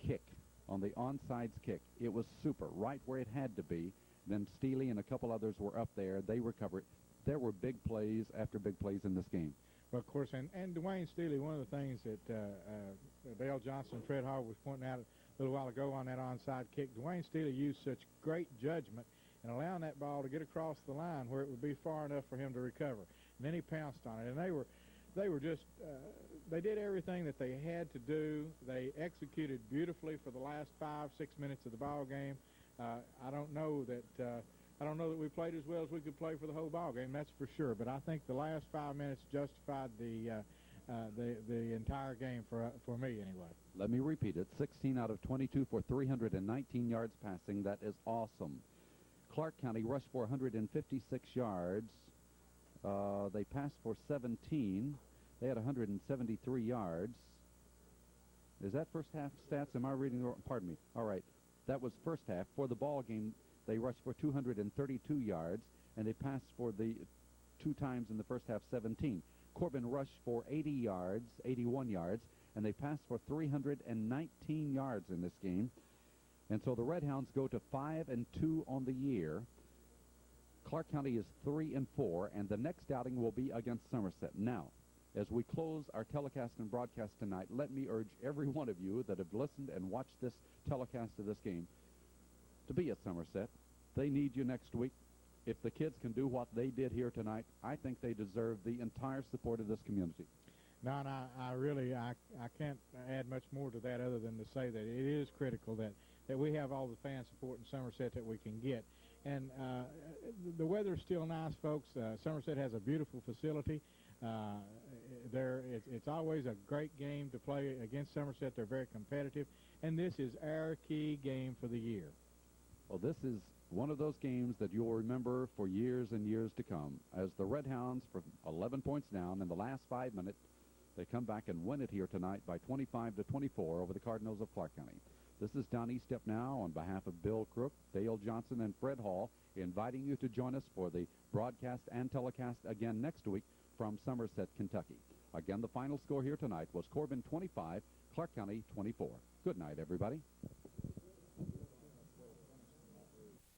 kick on the onside kick. It was super, right where it had to be. Then Steele and a couple others were up there. They recovered. There were big plays after big plays in this game. Well, of course, and Dwayne Steele, one of the things that Dale Johnson and Fred Hall was pointing out a little while ago on that onside kick, Dwayne Steele used such great judgment in allowing that ball to get across the line where it would be far enough for him to recover. And then he pounced on it, and they were just they did everything that they had to do. They executed beautifully for the last 5-6 minutes of the ball game. I don't know that we played as well as we could play for the whole ball game. That's for sure. But I think the last 5 minutes justified the entire game for me anyway. Let me repeat it: 16 out of 22 for 319 yards passing. That is awesome. Clark County rushed for 156 yards. They passed for 17. They had 173 yards. Is that first half stats? Am I reading wrong? Pardon me. All right. That was first half. For the ball game, they rushed for 232 yards, and they passed for the 2 times in the first half 17. Corbin rushed for 81 yards, and they passed for 319 yards in this game. And so the Redhounds go to 5-2 on the year. Clark County is 3-4, and the next outing will be against Somerset. Now, as we close our telecast and broadcast tonight, let me urge every one of you that have listened and watched this telecast of this game to be at Somerset. They need you next week. If the kids can do what they did here tonight, I think they deserve the entire support of this community. No, and I can't add much more to that other than to say that it is critical that we have all the fan support in Somerset that we can get. And the weather's still nice, folks. Somerset has a beautiful facility. It's always a great game to play against Somerset. They're very competitive, and this is our key game for the year. Well, this is one of those games that you'll remember for years and years to come. As the Redhounds, from 11 points down in the last 5 minutes, they come back and win it here tonight by 25-24 over the Cardinals of Clark County. This is Donnie Stepnow on behalf of Bill Crook, Dale Johnson, and Fred Hall, inviting you to join us for the broadcast and telecast again next week from Somerset, Kentucky. Again, the final score here tonight was Corbin 25, Clark County 24. Good night, everybody.